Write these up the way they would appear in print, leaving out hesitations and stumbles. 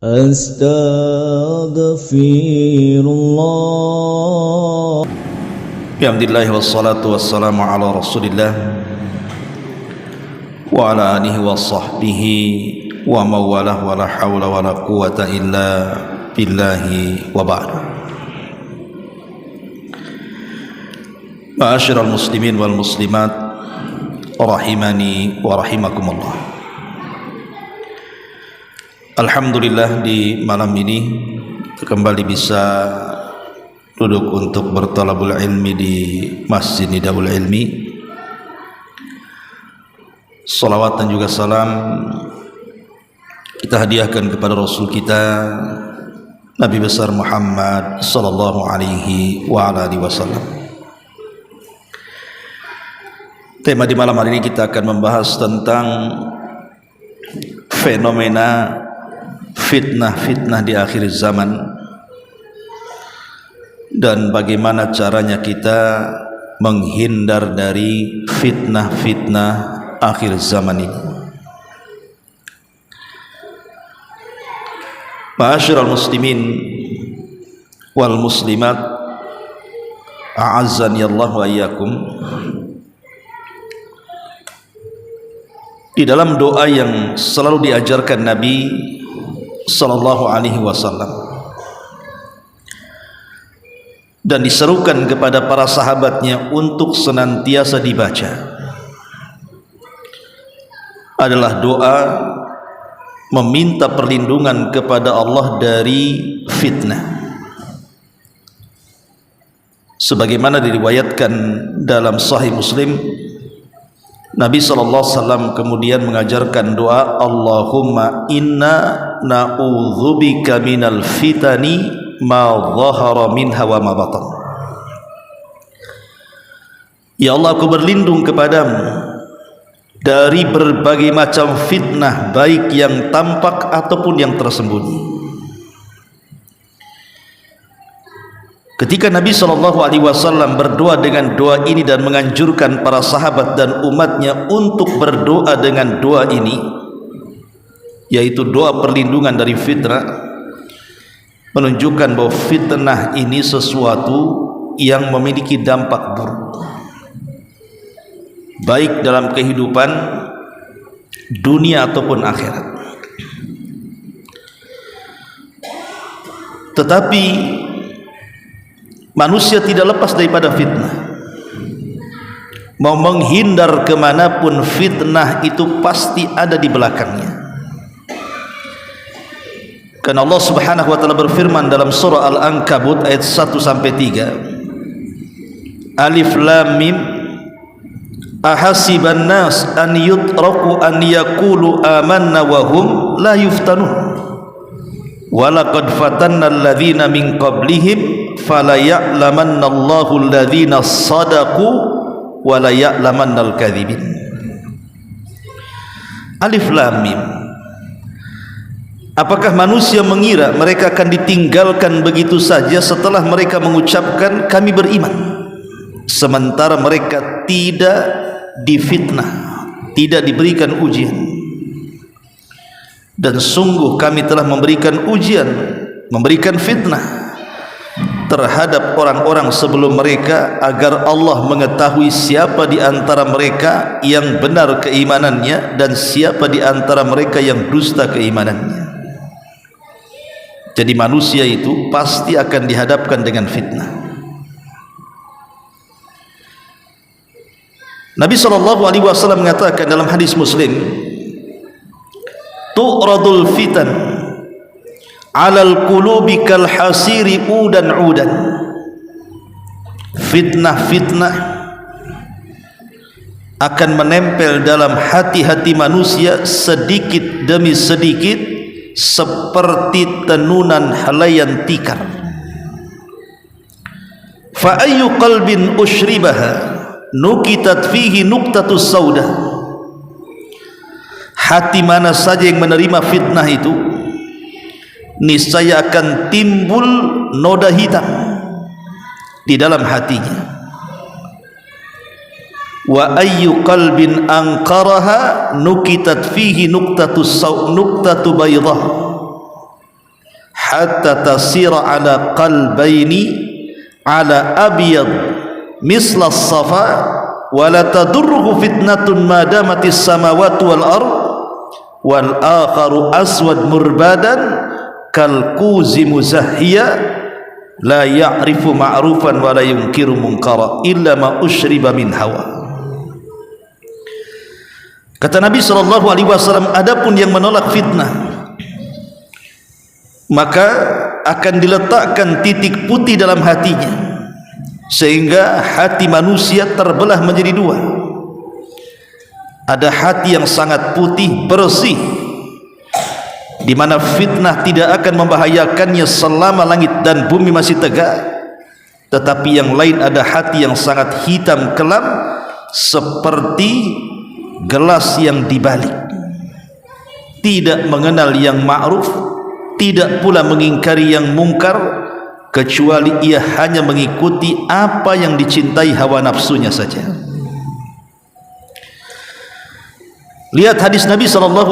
Astaghfirullah. Alhamdulillah wassalatu wassalamu ala Rasulillah wa ala alihi wa sahbihi wa mawalah wa la hawla wa la quwata illa billahi wa ba'd. Ma'asyiral muslimin wal muslimat rahimani wa rahimakumullah. Alhamdulillah di malam ini kembali bisa duduk untuk bertalabul ilmi di Masjid Nidaul Ilmi. Salawat dan juga salam kita hadiahkan kepada Rasul kita Nabi besar Muhammad sallallahu alaihi wa ala alihi wasallam. Tema di malam hari ini kita akan membahas tentang fenomena fitnah-fitnah di akhir zaman dan bagaimana caranya kita menghindar dari fitnah-fitnah akhir zaman ini. Ma'asyiral muslimin wal muslimat a'azzani Allah wa iyyakum. Di dalam doa yang selalu diajarkan Nabi sallallahu alaihi wasallam dan diserukan kepada para sahabatnya untuk senantiasa dibaca adalah doa meminta perlindungan kepada Allah dari fitnah, sebagaimana diriwayatkan dalam Sahih Muslim. Nabi SAW kemudian mengajarkan doa, Allahumma inna na'udzubika minal fitani ma dhahara minha wa ma batan. Ya Allah, aku berlindung kepadamu dari berbagai macam fitnah, baik yang tampak ataupun yang tersembunyi. Ketika Nabi SAW berdoa dengan doa ini dan menganjurkan para sahabat dan umatnya untuk berdoa dengan doa ini, yaitu doa perlindungan dari fitnah, menunjukkan bahwa fitnah ini sesuatu yang memiliki dampak buruk, baik dalam kehidupan dunia ataupun akhirat. Tetapi manusia tidak lepas daripada fitnah. Mau menghindar kemanapun, fitnah itu pasti ada di belakangnya. Karena Allah Subhanahu wa taala berfirman dalam surah Al-Ankabut ayat 1-3, Alif Lam Mim, ahasiban nas an yutraku an yaqulu amanna wa hum la yuftanun. Walaqad fatanna alladhina min qablihim fala ya'lamanna Allahu alladhina sadaqu wa la ya'lamanna al-kadhibin. Alif Lam Mim. Apakah manusia mengira mereka akan ditinggalkan begitu saja setelah mereka mengucapkan kami beriman, sementara mereka tidak difitnah, tidak diberikan ujian? Dan sungguh kami telah memberikan ujian, memberikan fitnah terhadap orang-orang sebelum mereka, agar Allah mengetahui siapa di antara mereka yang benar keimanannya dan siapa di antara mereka yang dusta keimanannya. Jadi manusia itu pasti akan dihadapkan dengan fitnah. Nabi SAW mengatakan dalam hadis Muslim, tu'radul fitan 'alal qulubi kal hasiri udan udan. Fitnah-fitnah akan menempel dalam hati-hati manusia sedikit demi sedikit seperti tenunan helaian tikar. Fa ayyu qalbin ushribaha nukitat fihi nuqtatus sauda. Hati mana saja yang menerima fitnah itu, niscaya akan timbul noda hitam di dalam hatinya. Wa ayyu qalbin anqaraha nukitat fihi nuqtatu baydah. hatta tasira ala qalbaini ala abyad misla as-safa wa la tadurruhu fitnatun ma damatis samawati wal ard wal akharu aswad murbadan kal kuzi muzahhiya la ya'rifu ma'rufan wa la yunkiru munkara illa ma ushriba min hawa. Kata Nabi SAW, adapun yang menolak fitnah maka akan diletakkan titik putih dalam hatinya sehingga hati manusia terbelah menjadi dua. Ada hati yang sangat putih bersih di mana fitnah tidak akan membahayakannya selama langit dan bumi masih tegak, tetapi yang lain ada hati yang sangat hitam kelam seperti gelas yang dibalik, tidak mengenal yang ma'ruf, tidak pula mengingkari yang mungkar, kecuali ia hanya mengikuti apa yang dicintai hawa nafsunya saja. Lihat hadis Nabi SAW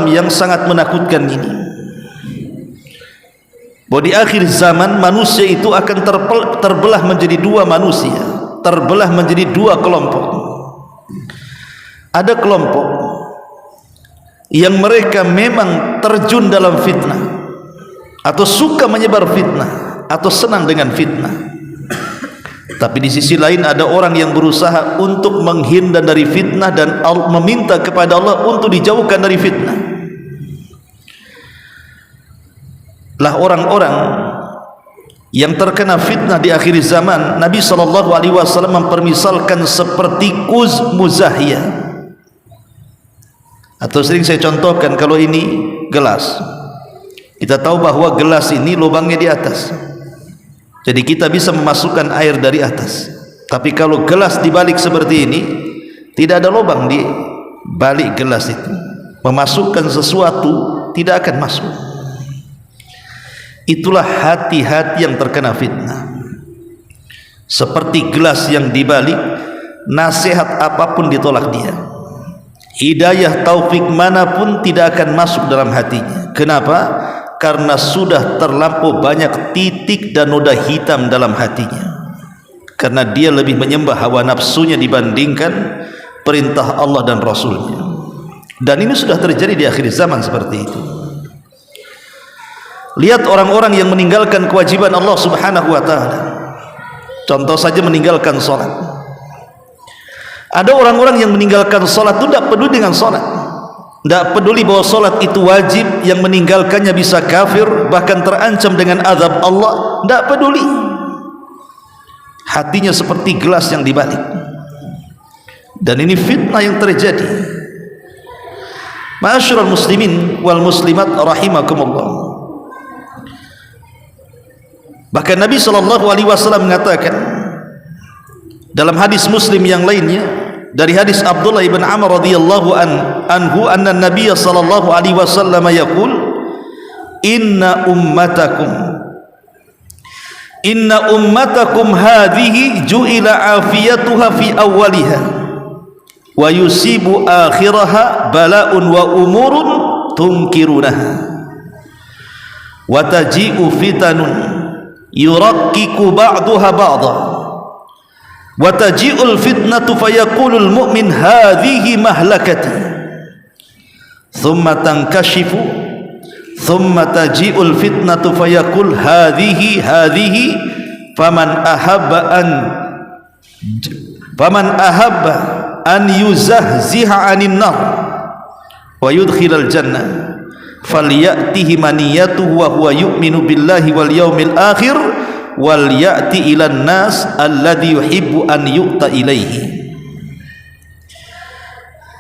yang sangat menakutkan ini, bahwa di akhir zaman manusia itu akan terbelah menjadi dua manusia, terbelah menjadi dua kelompok. Ada kelompok yang mereka memang terjun dalam fitnah atau suka menyebar fitnah atau senang dengan fitnah, tapi di sisi lain ada orang yang berusaha untuk menghindar dari fitnah dan meminta kepada Allah untuk dijauhkan dari fitnah. Lah orang-orang yang terkena fitnah di akhir zaman, Nabi SAW mempermisalkan seperti kuz muzahiyah. Atau sering saya contohkan, kalau ini gelas, kita tahu bahwa gelas ini lubangnya di atas, jadi kita bisa memasukkan air dari atas. Tapi kalau gelas dibalik seperti ini, tidak ada lubang di balik gelas itu, memasukkan sesuatu tidak akan masuk. Itulah hati-hati yang terkena fitnah, seperti gelas yang dibalik, nasihat apapun ditolak dia, hidayah taufik manapun tidak akan masuk dalam hatinya. Kenapa? Karena sudah terlampau banyak titik dan noda hitam dalam hatinya, karena dia lebih menyembah hawa nafsunya dibandingkan perintah Allah dan Rasulnya. Dan ini sudah terjadi di akhir zaman seperti itu. Lihat orang-orang yang meninggalkan kewajiban Allah Subhanahu wa ta'ala, contoh saja meninggalkan sholat. Ada orang-orang yang meninggalkan sholat itu tidak peduli dengan sholat, tidak peduli bahwa sholat itu wajib, yang meninggalkannya bisa kafir, bahkan terancam dengan azab Allah, tidak peduli. Hatinya seperti gelas yang dibalik. Dan ini fitnah yang terjadi. Ma'asyiral muslimin wal muslimat rahimakumullah. Bahkan Nabi SAW mengatakan dalam hadis Muslim yang lainnya, dari hadis Abdullah ibn Amr radhiyallahu anhu anna Nabiy sallallahu alaihi wasallam yaqul inna ummatakum hadhihi ju'ila afiyatuha fi awwaliha wa yusibu akhiraha bala'un wa umurun tunkirunaha wa taji'u fitanun yurakkiku ba'duha ba'da wa taji'ul fitnatu fayaqulul mu'min hadhihi mahlakati thumma tankashifu thumma taji'ul fitnatu fayaqul hadhihi faman ahabba an yuzahziha 'anil nar wa yudkhilal jannah falyatihi maniyatuhu wa huwa yu'minu billahi wal yawmil akhir wal ya'ti ilan nas alladhi yuhibbu an yu'ta ilaihi.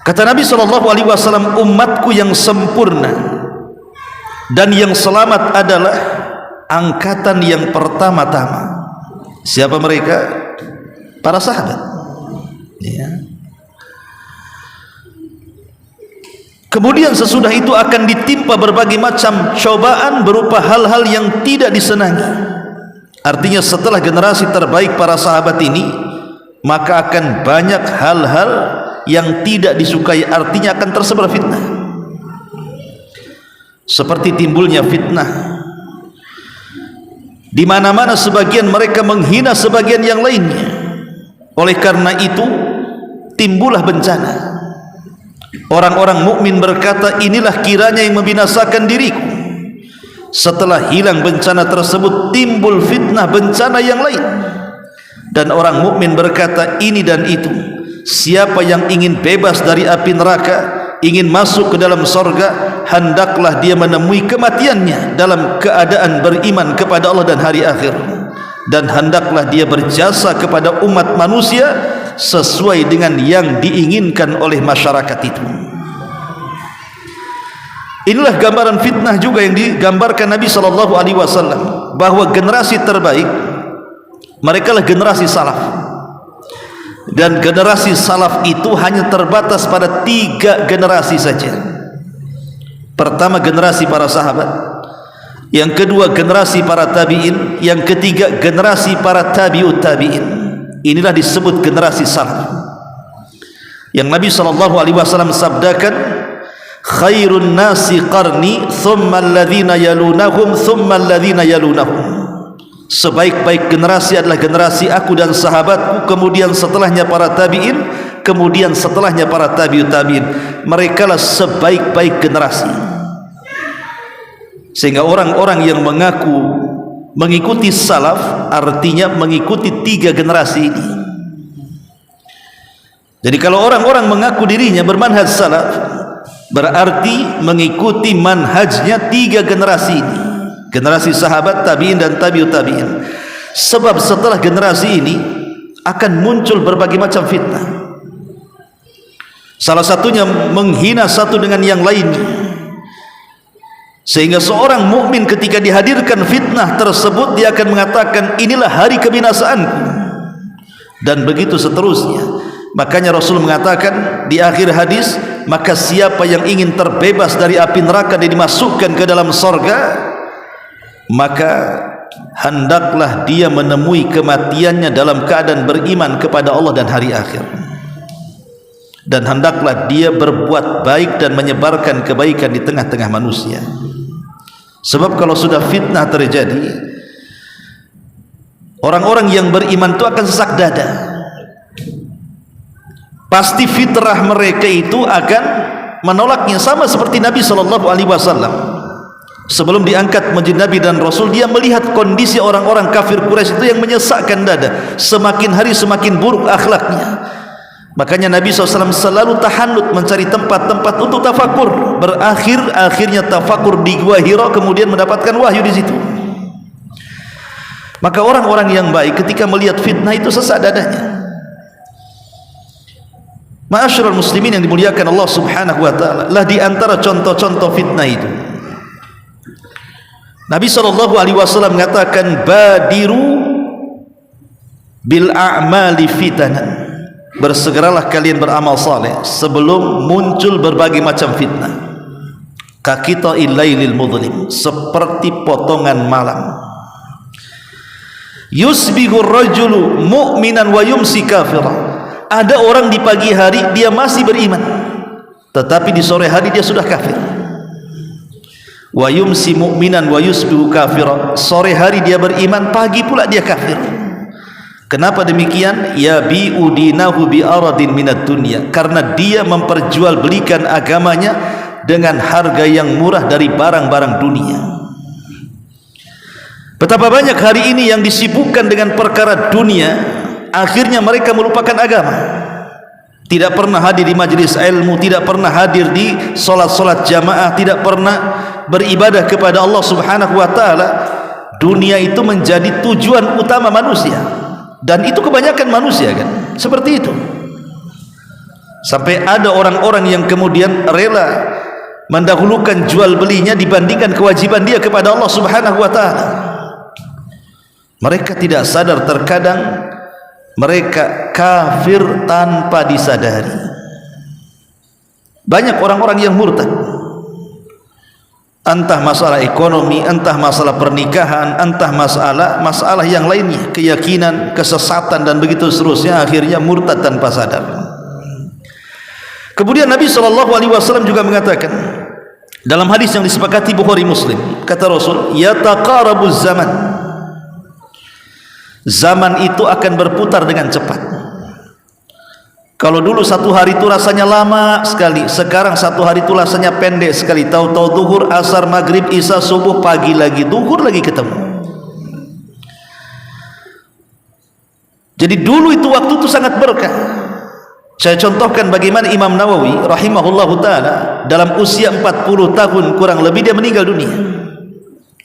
Kata Nabi SAW, umatku yang sempurna dan yang selamat adalah angkatan yang pertama-tama. Siapa mereka? Para sahabat, ya. Kemudian sesudah itu akan ditimpa berbagai macam cobaan berupa hal-hal yang tidak disenangi. Artinya setelah generasi terbaik para sahabat ini, maka akan banyak hal-hal yang tidak disukai, artinya akan tersebar fitnah. Seperti timbulnya fitnah Di mana-mana sebagian mereka menghina sebagian yang lainnya. Oleh karena itu timbullah bencana. Orang-orang mukmin berkata, inilah kiranya yang membinasakan diriku. Setelah hilang bencana tersebut, timbul fitnah bencana yang lain. Dan orang mukmin berkata, ini dan itu. Siapa yang ingin bebas dari api neraka, ingin masuk ke dalam sorga, hendaklah dia menemui kematiannya dalam keadaan beriman kepada Allah dan hari akhir. Dan hendaklah dia berjasa kepada umat manusia sesuai dengan yang diinginkan oleh masyarakat itu. Inilah gambaran fitnah juga yang digambarkan Nabi SAW, bahwa generasi terbaik mereka lah generasi salaf. Dan generasi salaf itu hanya terbatas pada 3 generasi saja. Pertama, generasi para sahabat. Yang kedua, generasi para tabi'in. Yang ketiga, generasi para tabi'ut tabi'in. Inilah disebut generasi salaf. Yang Nabi SAW sabdakan, khairun nasi qarni, thumma alladhina yalunahum, thumma alladhina yalunahum. Sebaik-baik generasi adalah generasi aku dan sahabatku, kemudian setelahnya para tabi'in, kemudian setelahnya para tabi'ut tabi'in. Mereka lah sebaik-baik generasi. Sehingga orang-orang yang mengaku mengikuti salaf artinya mengikuti 3 generasi ini. Jadi kalau orang-orang mengaku dirinya bermanhaj salaf, berarti mengikuti manhajnya 3 generasi ini. Generasi sahabat, tabi'in dan tabi'ut tabi'in. Sebab setelah generasi ini akan muncul berbagai macam fitnah. Salah satunya menghina satu dengan yang lainnya. Sehingga seorang mukmin ketika dihadirkan fitnah tersebut, dia akan mengatakan, inilah hari kebinasaanku. Dan begitu seterusnya. Makanya Rasul mengatakan di akhir hadis, maka siapa yang ingin terbebas dari api neraka dan dimasukkan ke dalam sorga, maka hendaklah dia menemui kematiannya dalam keadaan beriman kepada Allah dan hari akhir. Dan hendaklah dia berbuat baik dan menyebarkan kebaikan di tengah-tengah manusia. Sebab kalau sudah fitnah terjadi, orang-orang yang beriman itu akan sesak dada. Pasti fitrah mereka itu akan menolaknya. Sama seperti Nabi SAW. Sebelum diangkat menjadi Nabi dan Rasul, dia melihat kondisi orang-orang kafir Quraisy itu yang menyesakkan dada. Semakin hari semakin buruk akhlaknya. Makanya Nabi SAW selalu tahanut mencari tempat-tempat untuk tafakur. Akhirnya tafakur di Gua Hira, kemudian mendapatkan wahyu di situ. Maka orang-orang yang baik ketika melihat fitnah itu sesak dadanya. Ma'asyiral muslimin yang dimuliakan Allah Subhanahu wa taala, lah di antara contoh-contoh fitnah itu Nabi SAW mengatakan, badiru bil a'mali fitanan, bersegeralah kalian beramal saleh sebelum muncul berbagai macam fitnah. Kaqita'il lailil mudlim, seperti potongan malam. Yusbihu rajulu mu'minan wa yumsi kafira, ada orang di pagi hari dia masih beriman, tetapi di sore hari dia sudah kafir. Wa yumsi mu'minan wa yusbihu kafira, sore hari dia beriman, pagi pula dia kafir. Kenapa demikian? Yabi'u dinahu bi aradin minad dunya, karena dia memperjualbelikan agamanya dengan harga yang murah dari barang-barang dunia. Betapa banyak hari ini yang disibukkan dengan perkara dunia, akhirnya mereka melupakan agama. Tidak pernah hadir di majelis ilmu, tidak pernah hadir di solat-solat jamaah, tidak pernah beribadah kepada Allah Subhanahu wa taala. Dunia itu menjadi tujuan utama manusia, dan itu kebanyakan manusia kan seperti itu. Sampai ada orang-orang yang kemudian rela mendahulukan jual belinya dibandingkan kewajiban dia kepada Allah Subhanahu wa taala. Mereka tidak sadar terkadang mereka kafir tanpa disadari. Banyak orang-orang yang murtad, entah masalah ekonomi, entah masalah pernikahan, entah masalah yang lainnya, keyakinan, kesesatan dan begitu seterusnya, akhirnya murtad tanpa sadar. Kemudian Nabi SAW juga mengatakan dalam hadis yang disepakati Bukhari Muslim, kata Rasul, yataqarabuz zaman, Zaman itu akan berputar dengan cepat. Kalau dulu satu hari itu rasanya lama sekali, sekarang satu hari itu rasanya pendek sekali. Tahu-tahu zuhur, asar, maghrib, isya, subuh, pagi lagi, zuhur lagi ketemu. Jadi dulu itu waktu itu sangat berkah. Saya contohkan bagaimana Imam Nawawi rahimahullahu ta'ala dalam usia 40 tahun kurang lebih dia meninggal dunia.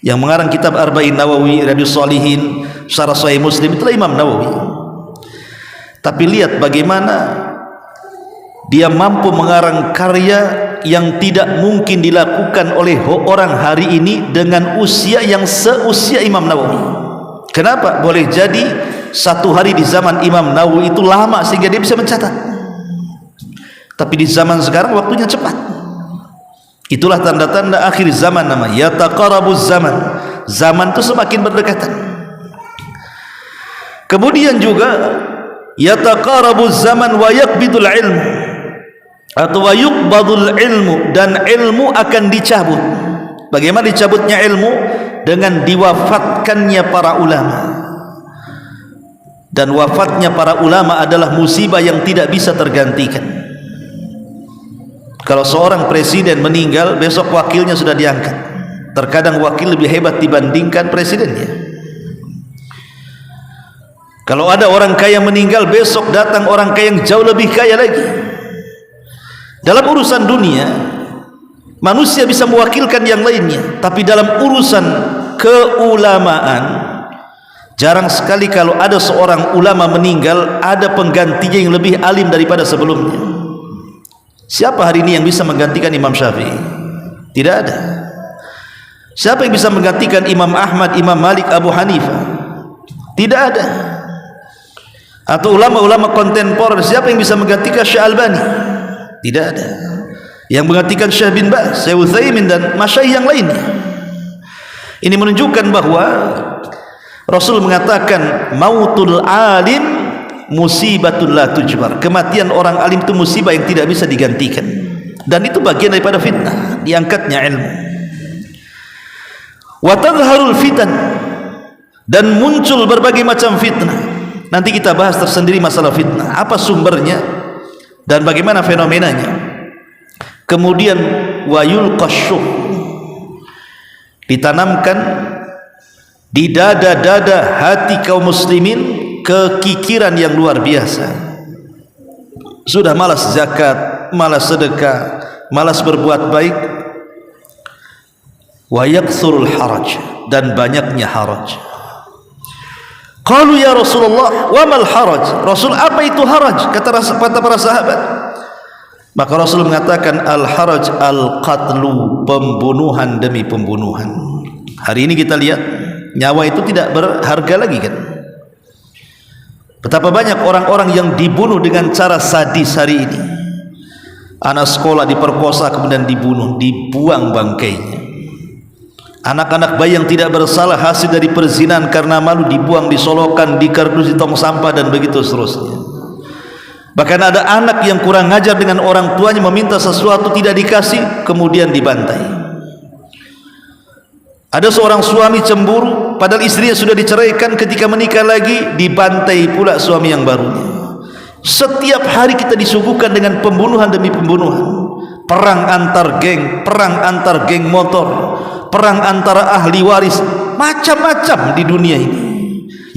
Yang mengarang kitab Arba'in Nawawi, Riyadhus Shalihin, Syarah Sahih Muslim, itulah Imam Nawawi. Tapi lihat bagaimana dia mampu mengarang karya yang tidak mungkin dilakukan oleh orang hari ini dengan usia yang seusia Imam Nawawi. Kenapa? Boleh jadi satu hari di zaman Imam Nawawi itu lama sehingga dia bisa mencatat. Tapi di zaman sekarang waktunya cepat. Itulah tanda-tanda akhir zaman namanya yataqarabuz zaman. Zaman itu semakin berdekatan. Kemudian juga yataqarabuz zaman wa yaqbidul ilmu, atau wa yuqbadul ilmu, dan ilmu akan dicabut. Bagaimana dicabutnya ilmu? Dengan diwafatkannya para ulama. Dan wafatnya para ulama adalah musibah yang tidak bisa tergantikan. Kalau seorang presiden meninggal, besok wakilnya sudah diangkat. Terkadang wakil lebih hebat dibandingkan presidennya. Kalau ada orang kaya meninggal, besok datang orang kaya yang jauh lebih kaya lagi. Dalam urusan dunia, manusia bisa mewakilkan yang lainnya. Tapi dalam urusan keulamaan, jarang sekali kalau ada seorang ulama meninggal, ada penggantinya yang lebih alim daripada sebelumnya. Siapa hari ini yang bisa menggantikan Imam Syafi'i? Tidak ada. Siapa yang bisa menggantikan Imam Ahmad, Imam Malik, Abu Hanifah? Tidak ada. Atau ulama-ulama kontemporer, siapa yang bisa menggantikan Syekh Albani? Tidak ada. Yang menggantikan Syekh bin Baz, Syekh Utsaimin, dan masyayikh yang lainnya. Ini menunjukkan bahwa Rasul mengatakan mautul alim musibatul la tujbar. Kematian orang alim itu musibah yang tidak bisa digantikan. Dan itu bagian daripada fitnah, diangkatnya ilmu. Wa tadhharul fitan, dan muncul berbagai macam fitnah. Nanti kita bahas tersendiri masalah fitnah, apa sumbernya dan bagaimana fenomenanya. Kemudian wa yulqasyuh, ditanamkan di dada-dada hati kaum muslimin kekikiran yang luar biasa. Sudah malas zakat, malas sedekah, malas berbuat baik. Wa yakthurul haraj, dan banyaknya haraj. Qalu ya Rasulullah, wa mal haraj? Rasul, apa itu haraj? Kata para sahabat. Maka Rasul mengatakan al haraj al qatlu, pembunuhan demi pembunuhan. Hari ini kita lihat nyawa itu tidak berharga lagi kan? Betapa banyak orang-orang yang dibunuh dengan cara sadis hari ini. Anak sekolah diperkosa kemudian dibunuh, dibuang bangkainya. Anak-anak bayi yang tidak bersalah hasil dari perzinahan karena malu dibuang, disolokan, dikardus di tong sampah, dan begitu seterusnya. Bahkan ada anak yang kurang ajar dengan orang tuanya, meminta sesuatu tidak dikasih, kemudian dibantai. Ada seorang suami cemburu padahal istrinya sudah diceraikan, ketika menikah lagi dibantai pula suami yang barunya. Setiap hari kita disuguhkan dengan pembunuhan demi pembunuhan. Perang antar geng, perang antar geng motor, perang antara ahli waris, macam-macam di dunia ini.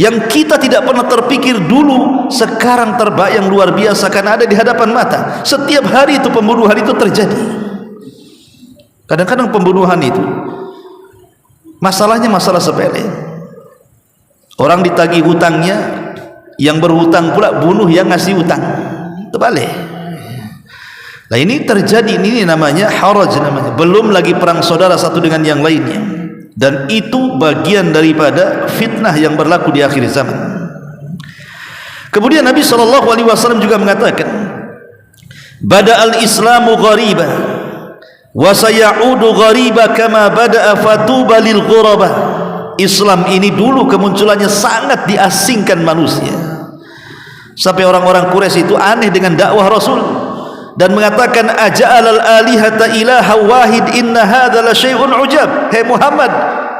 Yang kita tidak pernah terpikir dulu, sekarang terbayang luar biasa karena ada di hadapan mata. Setiap hari itu pembunuhan itu terjadi. Kadang-kadang pembunuhan itu masalahnya masalah sepele. Orang ditagih hutangnya, yang berhutang pula bunuh yang ngasih hutang. Terbalik. Nah ini terjadi, ini namanya haraj namanya. Belum lagi perang saudara satu dengan yang lainnya. Dan itu bagian daripada fitnah yang berlaku di akhir zaman. Kemudian Nabi SAW juga mengatakan, bada'al islamu ghariba wa sayaudu ghariba kama bada'a fatuba lil ghuraba. Islam ini dulu kemunculannya sangat diasingkan manusia, sampai orang-orang Quraisy itu aneh dengan dakwah Rasul dan mengatakan aja'alal alihata ilaha wahid inna hadza la syai'un ujab. Hei Muhammad,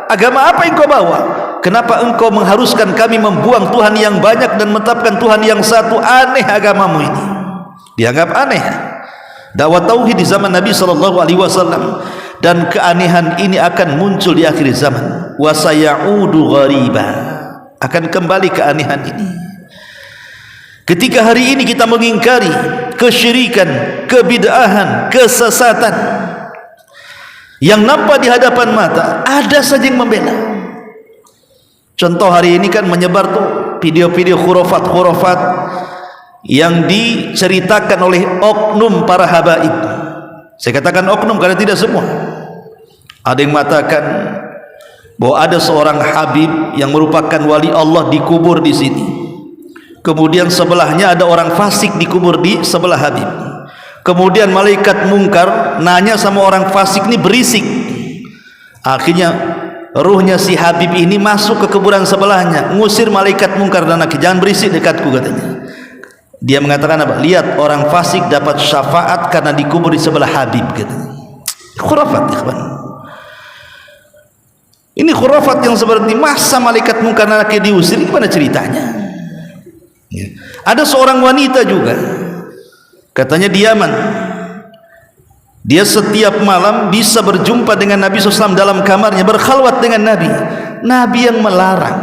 agama apa yang kau bawa? kenapa engkau mengharuskan kami membuang Tuhan yang banyak dan menetapkan Tuhan yang satu? Aneh agamamu ini. Dianggap aneh dakwah tauhid di zaman Nabi SAW, dan keanehan ini akan muncul di akhir zaman. Wa sayaudu ghariba, akan kembali keanehan ini. Ketika hari ini kita mengingkari kesyirikan, kebid'ahan, kesesatan yang nampak di hadapan mata, ada saja yang membela. Contoh hari ini kan menyebar tuh video-video khurafat-khurafat yang diceritakan oleh oknum para habaib. Saya katakan oknum karena tidak semua. Ada yang mengatakan bahwa ada seorang habib yang merupakan wali Allah dikubur di sini. Kemudian sebelahnya ada orang fasik dikubur di sebelah habib. Kemudian malaikat mungkar nanya sama orang fasik ini, berisik. Akhirnya ruhnya si habib ini masuk ke kuburan sebelahnya, ngusir malaikat mungkar dan nakir, jangan berisik dekatku, katanya. Dia mengatakan apa? Lihat, orang fasik dapat syafaat karena dikubur di sebelah habib, katanya. Khurafat, ikhwan. Ini khurafat yang seperti masa malaikat mungkar dan nakir diusir, gimana ceritanya? Ya. Ada seorang wanita juga, katanya di Yaman, dia setiap malam bisa berjumpa dengan Nabi SAW dalam kamarnya, berkhalwat dengan Nabi. Nabi yang melarang.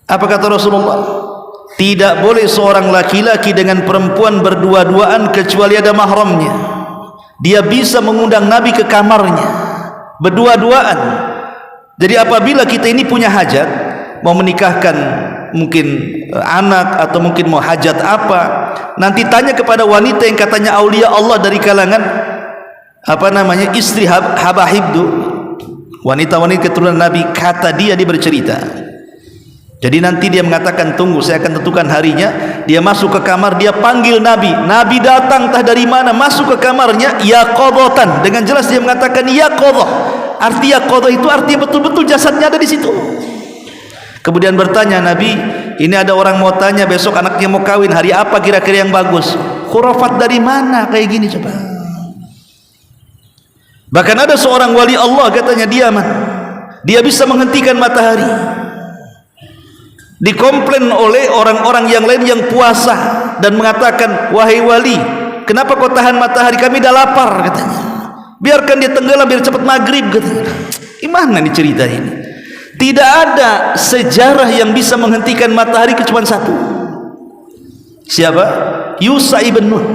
Apa kata Rasulullah? Tidak boleh seorang laki-laki dengan perempuan berdua-duaan kecuali ada mahramnya. Dia bisa mengundang Nabi ke kamarnya berdua-duaan. Jadi apabila kita ini punya hajat, mau menikahkan mungkin anak atau mungkin mau hajat apa, nanti tanya kepada wanita yang katanya aulia Allah dari kalangan apa namanya istri habahibdu, wanita-wanita keturunan Nabi, kata dia bercerita. Jadi nanti dia mengatakan, tunggu saya akan tentukan harinya. Dia masuk ke kamar, dia panggil Nabi. Nabi datang entah dari mana, masuk ke kamarnya, yaqadatan, dengan jelas dia mengatakan yaqadah. Arti yaqadah itu artinya betul-betul jasadnya ada di situ. Kemudian bertanya Nabi, ini ada orang mau tanya besok anaknya mau kawin, hari apa kira-kira yang bagus? Khurafat dari mana kayak gini coba? Bahkan ada seorang wali Allah katanya di Yaman, dia bisa menghentikan matahari. Dikomplain oleh orang-orang yang lain yang puasa dan mengatakan, wahai wali, kenapa kau tahan matahari, kami dah lapar, katanya. Biarkan dia tenggelam biar cepat maghrib, katanya. Gimana nih cerita ini? Tidak ada sejarah yang bisa menghentikan matahari kecuali satu. Siapa? Yusha ibn Nun,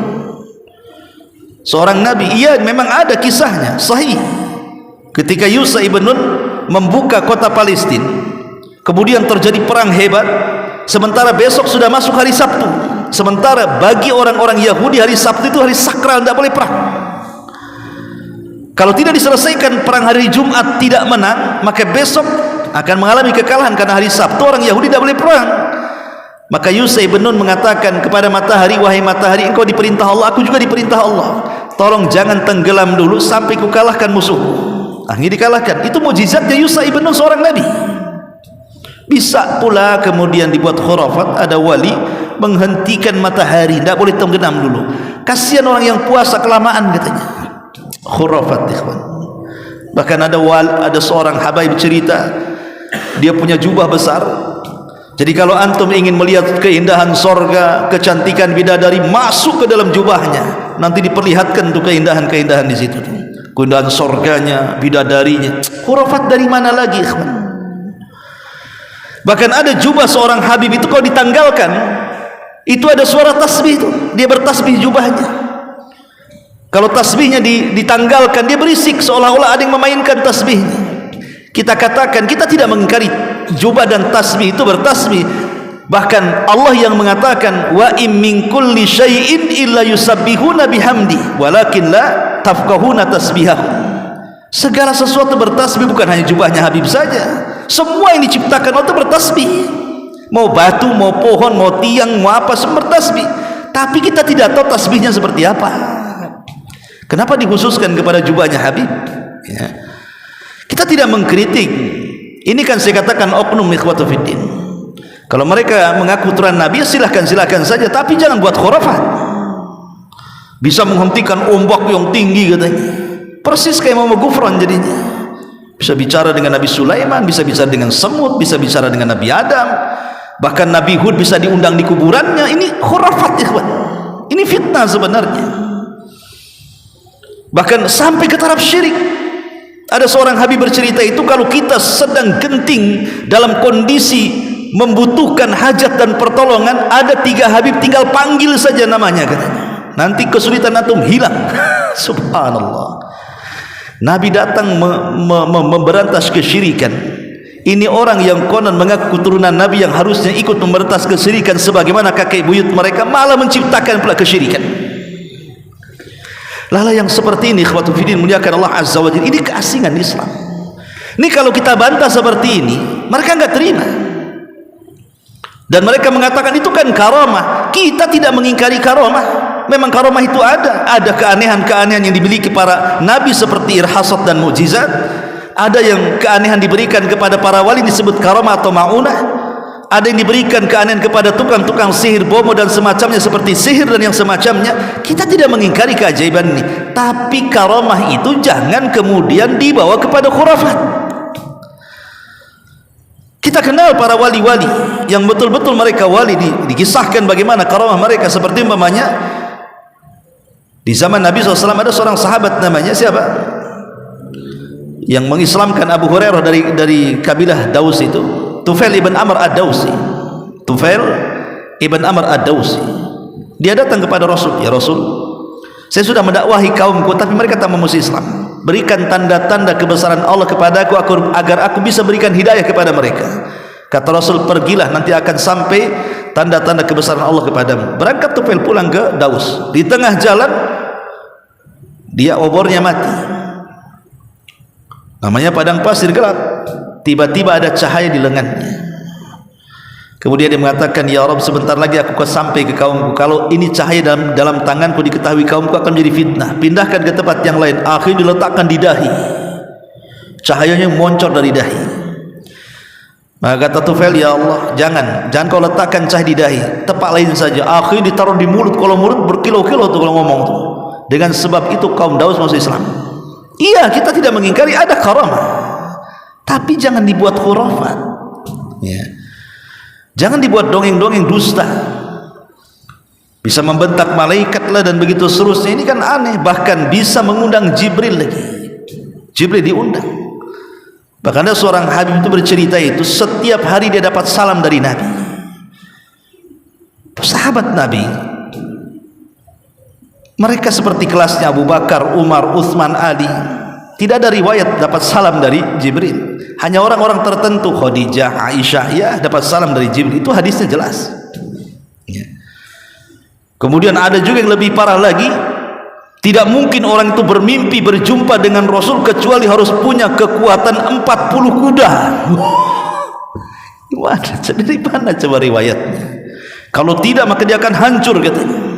seorang nabi. Iya, memang ada kisahnya sahih. Ketika Yusha ibn Nun membuka kota Palestina, kemudian terjadi perang hebat, sementara besok sudah masuk hari Sabtu. Sementara bagi orang-orang Yahudi hari Sabtu itu hari sakral, tidak boleh perang. Kalau tidak diselesaikan perang hari Jumat tidak menang, maka besok akan mengalami kekalahan, karena hari Sabtu orang Yahudi tidak boleh perang. Maka Yusha ibn Nun mengatakan kepada matahari, wahai matahari, engkau diperintah Allah, aku juga diperintah Allah, tolong jangan tenggelam dulu sampai ku kalahkan musuhku. Akhirnya dikalahkan. Itu mukjizatnya Yusha ibn Nun, seorang nabi. Bisa pula kemudian dibuat khurafat, ada wali menghentikan matahari, tidak boleh tenggelam dulu, kasihan orang yang puasa kelamaan, katanya. Khurafat, ikhwan. Bahkan ada seorang habaib cerita, dia punya jubah besar. Jadi kalau antum ingin melihat keindahan sorga, kecantikan bidadari, masuk ke dalam jubahnya, nanti diperlihatkan tuh keindahan-keindahan di situ tuh. Keindahan sorganya, bidadarinya. Khurafat dari mana lagi, ikhwan? Bahkan ada jubah seorang habib itu kalau ditanggalkan, itu ada suara tasbih itu. Dia bertasbih jubahnya. Kalau tasbihnya ditanggalkan, dia berisik seolah-olah ada yang memainkan tasbihnya. Kita katakan, kita tidak mengingkari jubah dan tasbih itu bertasbih. Bahkan Allah yang mengatakan, wa im min kulli syai'in illa yusabbihuna bihamdi walakin la tafqahuna tasbihahum. Segala sesuatu bertasbih, bukan hanya jubahnya Habib saja. Semua yang diciptakan Allah itu bertasbih. Mau batu, mau pohon, mau tiang, mau apa, semua bertasbih. Tapi kita tidak tahu tasbihnya seperti apa. Kenapa dikhususkan kepada jubahnya Habib? Ya. Kita tidak mengkritik. Ini kan saya katakan oknum ikhwatu fiddin. Kalau mereka mengaku turunan Nabi, silahkan saja, tapi jangan buat khurafat. Bisa menghentikan ombak yang tinggi katanya. Persis kayak Muhammad Gufron jadinya. Bisa bicara dengan Nabi Sulaiman, bisa bicara dengan semut, bisa bicara dengan Nabi Adam, bahkan Nabi Hud bisa diundang di kuburannya. Ini khurafat, ikhwan. Ini fitnah sebenarnya. Bahkan sampai ke taraf syirik. Ada seorang Habib bercerita itu, kalau kita sedang genting dalam kondisi membutuhkan hajat dan pertolongan, ada 3 Habib, tinggal panggil saja namanya, katanya. Nanti kesulitan antum hilang. Subhanallah. Nabi datang memberantas kesyirikan. Ini orang yang konon mengaku keturunan Nabi, yang harusnya ikut memberantas kesyirikan sebagaimana kakek buyut mereka, malah menciptakan pula kesyirikan. Lala yang seperti ini, ikhwatu fiddin, muliakan Allah Azza wa Jalla, ini keasingan Islam. Ini kalau kita bantah seperti ini, mereka enggak terima. Dan mereka mengatakan itu kan karamah. Kita tidak mengingkari karamah. Memang karamah itu ada keanehan-keanehan yang dimiliki para nabi seperti irhasat dan mukjizat. Ada yang keanehan diberikan kepada para wali disebut karamah atau maunah. Ada yang diberikan keanehan kepada tukang-tukang sihir, bomo dan semacamnya seperti sihir dan yang semacamnya. Kita tidak mengingkari keajaiban ini, tapi karamah itu jangan kemudian dibawa kepada khurafat. Kita kenal para wali-wali yang betul-betul mereka wali, dikisahkan bagaimana karamah mereka. Seperti umpamanya di zaman Nabi SAW ada seorang sahabat namanya siapa? Yang mengislamkan Abu Hurairah dari kabilah Daus itu, Tufail ibn Amr ad-Dausi. Tufail ibn Amr ad-Dausi. Dia datang kepada Rasul, ya Rasul, saya sudah mendakwahi kaumku tapi mereka tak mau masuk Islam. Berikan tanda-tanda kebesaran Allah kepadaku agar aku bisa berikan hidayah kepada mereka. Kata Rasul, pergilah, nanti akan sampai tanda-tanda kebesaran Allah kepadamu. Berangkat Tufail pulang ke Daus. Di tengah jalan dia obornya mati. Namanya padang pasir gelap. Tiba-tiba ada cahaya di lengannya. Kemudian dia mengatakan, ya Rabb, sebentar lagi aku akan sampai ke kaumku. Kalau ini cahaya dalam tanganku diketahui kaumku, akan menjadi fitnah. Pindahkan ke tempat yang lain. Akhirnya diletakkan di dahi. Cahayanya moncor dari dahi. Maka kata Tufail, ya Allah, jangan kau letakkan cahaya di dahi, tempat lain saja. Akhirnya ditaruh di mulut. Kalau mulut berkilo-kilo tuh kalau ngomong tuh. Dengan sebab itu kaum Daus masuk Islam. Iya, kita tidak mengingkari ada karamah, tapi jangan dibuat khurafat, ya. Jangan dibuat dongeng-dongeng dusta. Bisa membentak malaikat lah dan begitu seterusnya. Ini kan aneh. Bahkan bisa mengundang Jibril lagi. Jibril diundang. Bahkan ada seorang Habib itu bercerita itu setiap hari dia dapat salam dari Nabi. Sahabat Nabi, mereka seperti kelasnya Abu Bakar, Umar, Utsman, Ali. Tidak ada riwayat dapat salam dari Jibril. Hanya orang-orang tertentu, Khadijah, Aisyah, ya dapat salam dari Jibril. Itu hadisnya jelas, ya. Kemudian ada juga yang lebih parah lagi. Tidak mungkin orang itu bermimpi berjumpa dengan Rasul kecuali harus punya kekuatan 40 kuda. Dari mana coba riwayatnya? Kalau tidak maka dia akan hancur, katanya.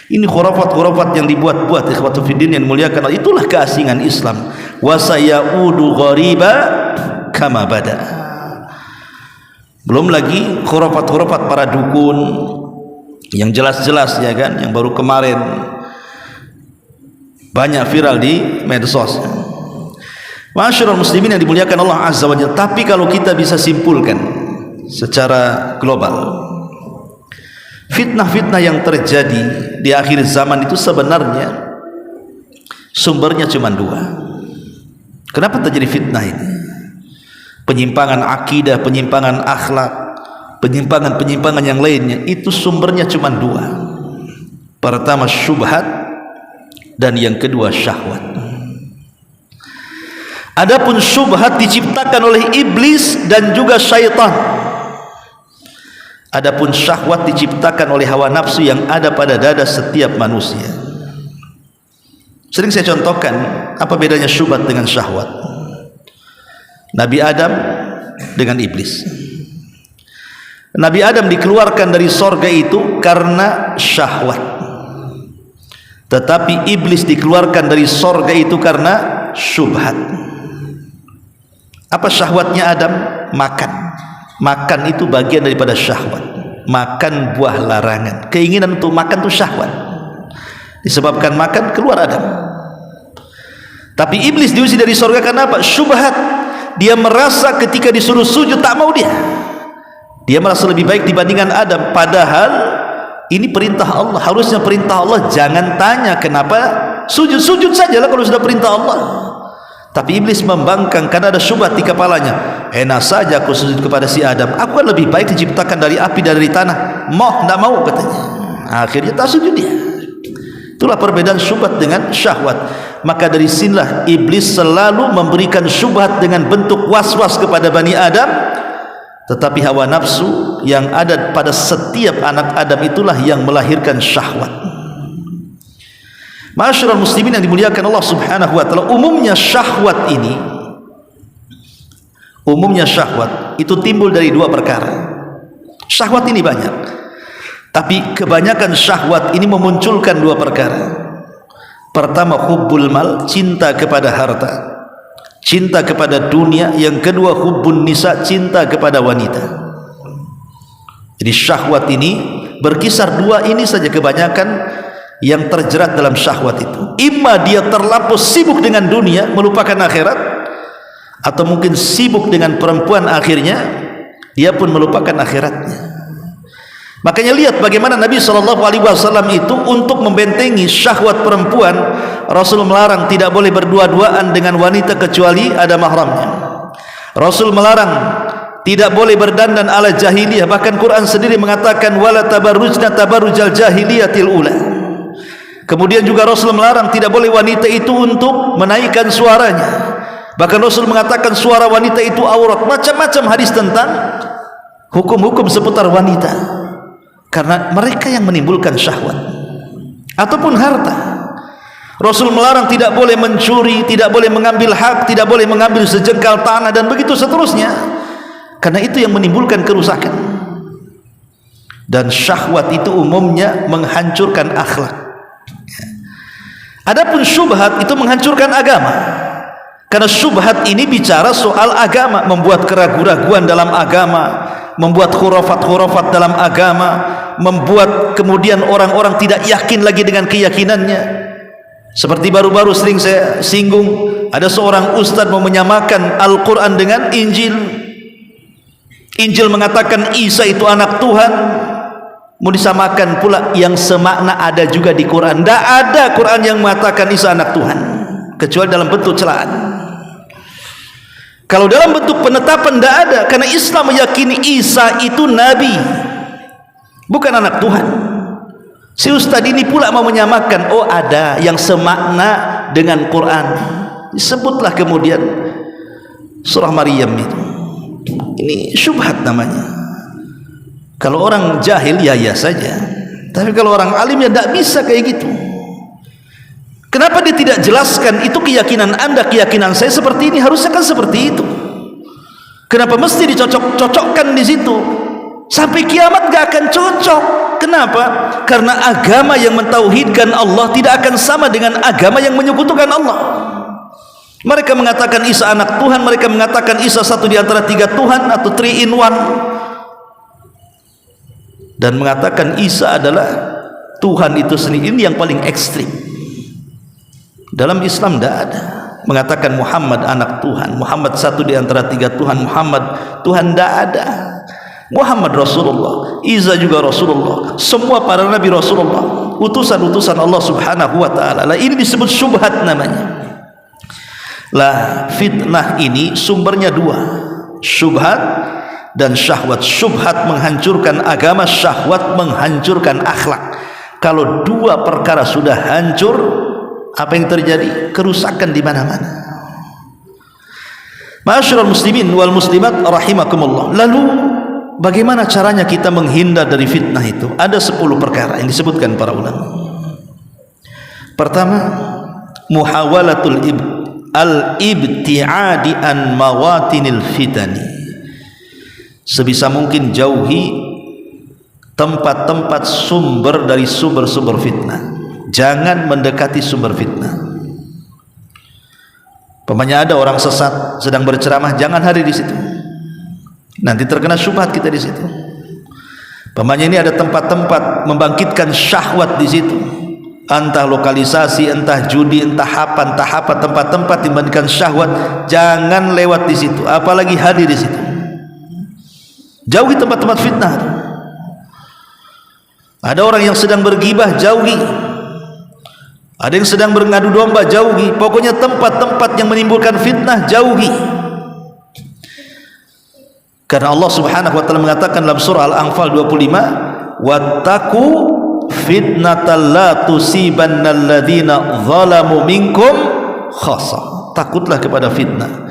Ini khurafat-khurafat yang dibuat-buat, ikhwatu fiddin yang muliakan. Itulah keasingan Islam. Wa sayaudu ghariba kama bada. Belum lagi khurafat-khurafat para dukun yang jelas-jelas, ya kan, yang baru kemarin banyak viral di medsos. Ma'asyiral muslimin yang dimuliakan Allah Azza wa Jalla. Tapi kalau kita bisa simpulkan secara global, fitnah-fitnah yang terjadi di akhir zaman itu sebenarnya sumbernya cuma 2. Kenapa terjadi fitnah ini? Penyimpangan akidah, penyimpangan akhlak, penyimpangan-penyimpangan yang lainnya, itu sumbernya cuma 2. Pertama syubhat, dan yang kedua syahwat. Adapun syubhat diciptakan oleh iblis dan juga syaitan. Adapun syahwat diciptakan oleh hawa nafsu yang ada pada dada setiap manusia. Sering saya contohkan apa bedanya syubhat dengan syahwat. Nabi Adam dengan iblis. Nabi Adam dikeluarkan dari sorga itu karena syahwat. Tetapi iblis dikeluarkan dari sorga itu karena syubhat. Apa syahwatnya Adam? Makan. Makan itu bagian daripada syahwat. Makan buah larangan. Keinginan untuk makan itu syahwat. Disebabkan makan keluar Adam. Tapi iblis diusir dari surga karena apa? Syubhat. Dia merasa ketika disuruh sujud tak mau dia. Dia merasa lebih baik dibandingkan Adam, padahal ini perintah Allah. Harusnya perintah Allah, jangan tanya kenapa sujud, sujud sajalah kalau sudah perintah Allah. Tapi iblis membangkang karena ada syubhat di kepalanya. Enak saja aku sujud kepada si Adam, aku kan lebih baik diciptakan dari api dan dari tanah. Mau tidak mau katanya. Akhirnya tak sujud dia. Itulah perbedaan syubhat dengan syahwat. Maka dari sinilah iblis selalu memberikan syubhat dengan bentuk was-was kepada Bani Adam. Tetapi hawa nafsu yang ada pada setiap anak Adam itulah yang melahirkan syahwat. Ma'asyiral muslimin yang dimuliakan Allah Subhanahu wa taala, umumnya syahwat itu timbul dari dua perkara. Syahwat ini banyak, tapi kebanyakan syahwat ini memunculkan dua perkara. Pertama, hubbul mal, cinta kepada harta, cinta kepada dunia. Yang kedua, hubbun nisa, cinta kepada wanita. Jadi syahwat ini berkisar dua ini saja kebanyakan yang terjerat dalam syahwat itu. Imma dia terlampau sibuk dengan dunia, melupakan akhirat, atau mungkin sibuk dengan perempuan, akhirnya dia pun melupakan akhiratnya. Makanya lihat bagaimana Nabi SAW itu untuk membentengi syahwat perempuan, Rasul melarang tidak boleh berdua-duaan dengan wanita kecuali ada mahramnya. Rasul melarang tidak boleh berdandan ala jahiliyah. Bahkan Quran sendiri mengatakan wala tabarrujna tabarrujal jahiliyatil ula. Kemudian juga Rasul melarang tidak boleh wanita itu untuk menaikkan suaranya. Bahkan Rasul mengatakan suara wanita itu aurat. Macam-macam hadis tentang hukum-hukum seputar wanita, karena mereka yang menimbulkan syahwat. Ataupun harta, Rasul melarang tidak boleh mencuri, tidak boleh mengambil hak, tidak boleh mengambil sejengkal tanah, dan begitu seterusnya, karena itu yang menimbulkan kerusakan. Dan syahwat itu umumnya menghancurkan akhlak. Adapun syubhat itu menghancurkan agama, karena syubhat ini bicara soal agama, membuat keraguan-keraguan dalam agama, membuat khurafat-khurafat dalam agama, membuat kemudian orang-orang tidak yakin lagi dengan keyakinannya. Seperti baru-baru sering saya singgung, ada seorang ustadz mau menyamakan Al-Quran dengan Injil. Injil mengatakan Isa itu anak Tuhan, mau disamakan pula yang semakna ada juga di Quran. Tidak ada Quran yang mengatakan Isa anak Tuhan, kecuali dalam bentuk celaan. Kalau dalam bentuk penetapan tidak ada, karena Islam meyakini Isa itu Nabi, bukan anak Tuhan. Si ustadz ini pula mau menyamakan, oh ada yang semakna dengan Quran. Disebutlah kemudian surah Maryam itu. Ini syubhat namanya. Kalau orang jahil ya saja, tapi kalau orang alim ya tidak bisa kayak gitu. Kenapa dia tidak jelaskan itu keyakinan anda, keyakinan saya seperti ini, harusnya kan seperti itu. Kenapa mesti dicocok-cocokkan di situ? Sampai kiamat gak akan cocok. Kenapa? Karena agama yang mentauhidkan Allah tidak akan sama dengan agama yang menyekutukan Allah. Mereka mengatakan Isa anak Tuhan, mereka mengatakan Isa satu di antara tiga Tuhan atau 3 in 1, dan mengatakan Isa adalah Tuhan itu sendiri. Ini yang paling ekstrim. Dalam Islam tidak ada mengatakan Muhammad anak Tuhan, Muhammad satu di antara tiga Tuhan, Muhammad Tuhan, tidak ada. Muhammad Rasulullah, Isa juga Rasulullah, semua para nabi Rasulullah, utusan-utusan Allah Subhanahu wa taala. Lah ini disebut syubhat namanya. Lah fitnah ini sumbernya dua, syubhat dan syahwat. Syubhat menghancurkan agama, syahwat menghancurkan akhlak. Kalau dua perkara sudah hancur, apa yang terjadi? Kerusakan di mana-mana. Ma'asyiral muslimin wal muslimat rahimakumullah. Lalu bagaimana caranya kita menghindar dari fitnah itu? Ada 10 perkara yang disebutkan para ulama. Pertama, muhawalatul al-ibti'adi an mawatinil fitani. Sebisa mungkin jauhi tempat-tempat sumber dari sumber-sumber fitnah. Jangan mendekati sumber fitnah. Pemanya ada orang sesat sedang berceramah, jangan hadir di situ. Nanti terkena syubhat kita di situ. Pemanya ini ada tempat-tempat membangkitkan syahwat di situ, entah lokalisasi, entah judi, entah apa tempat-tempat dimandikan syahwat, jangan lewat di situ, apalagi hadir di situ. Jauhi tempat-tempat fitnah. Ada orang yang sedang bergibah, jauhi. Ada yang sedang berngadu domba, jauhi. Pokoknya tempat-tempat yang menimbulkan fitnah, jauhi. Karena Allah Subhanahu wa taala mengatakan dalam surah Al-Anfal 25, wattaqu fitnatal la tusibannal ladzina zalamu minkum khassah. Takutlah kepada fitnah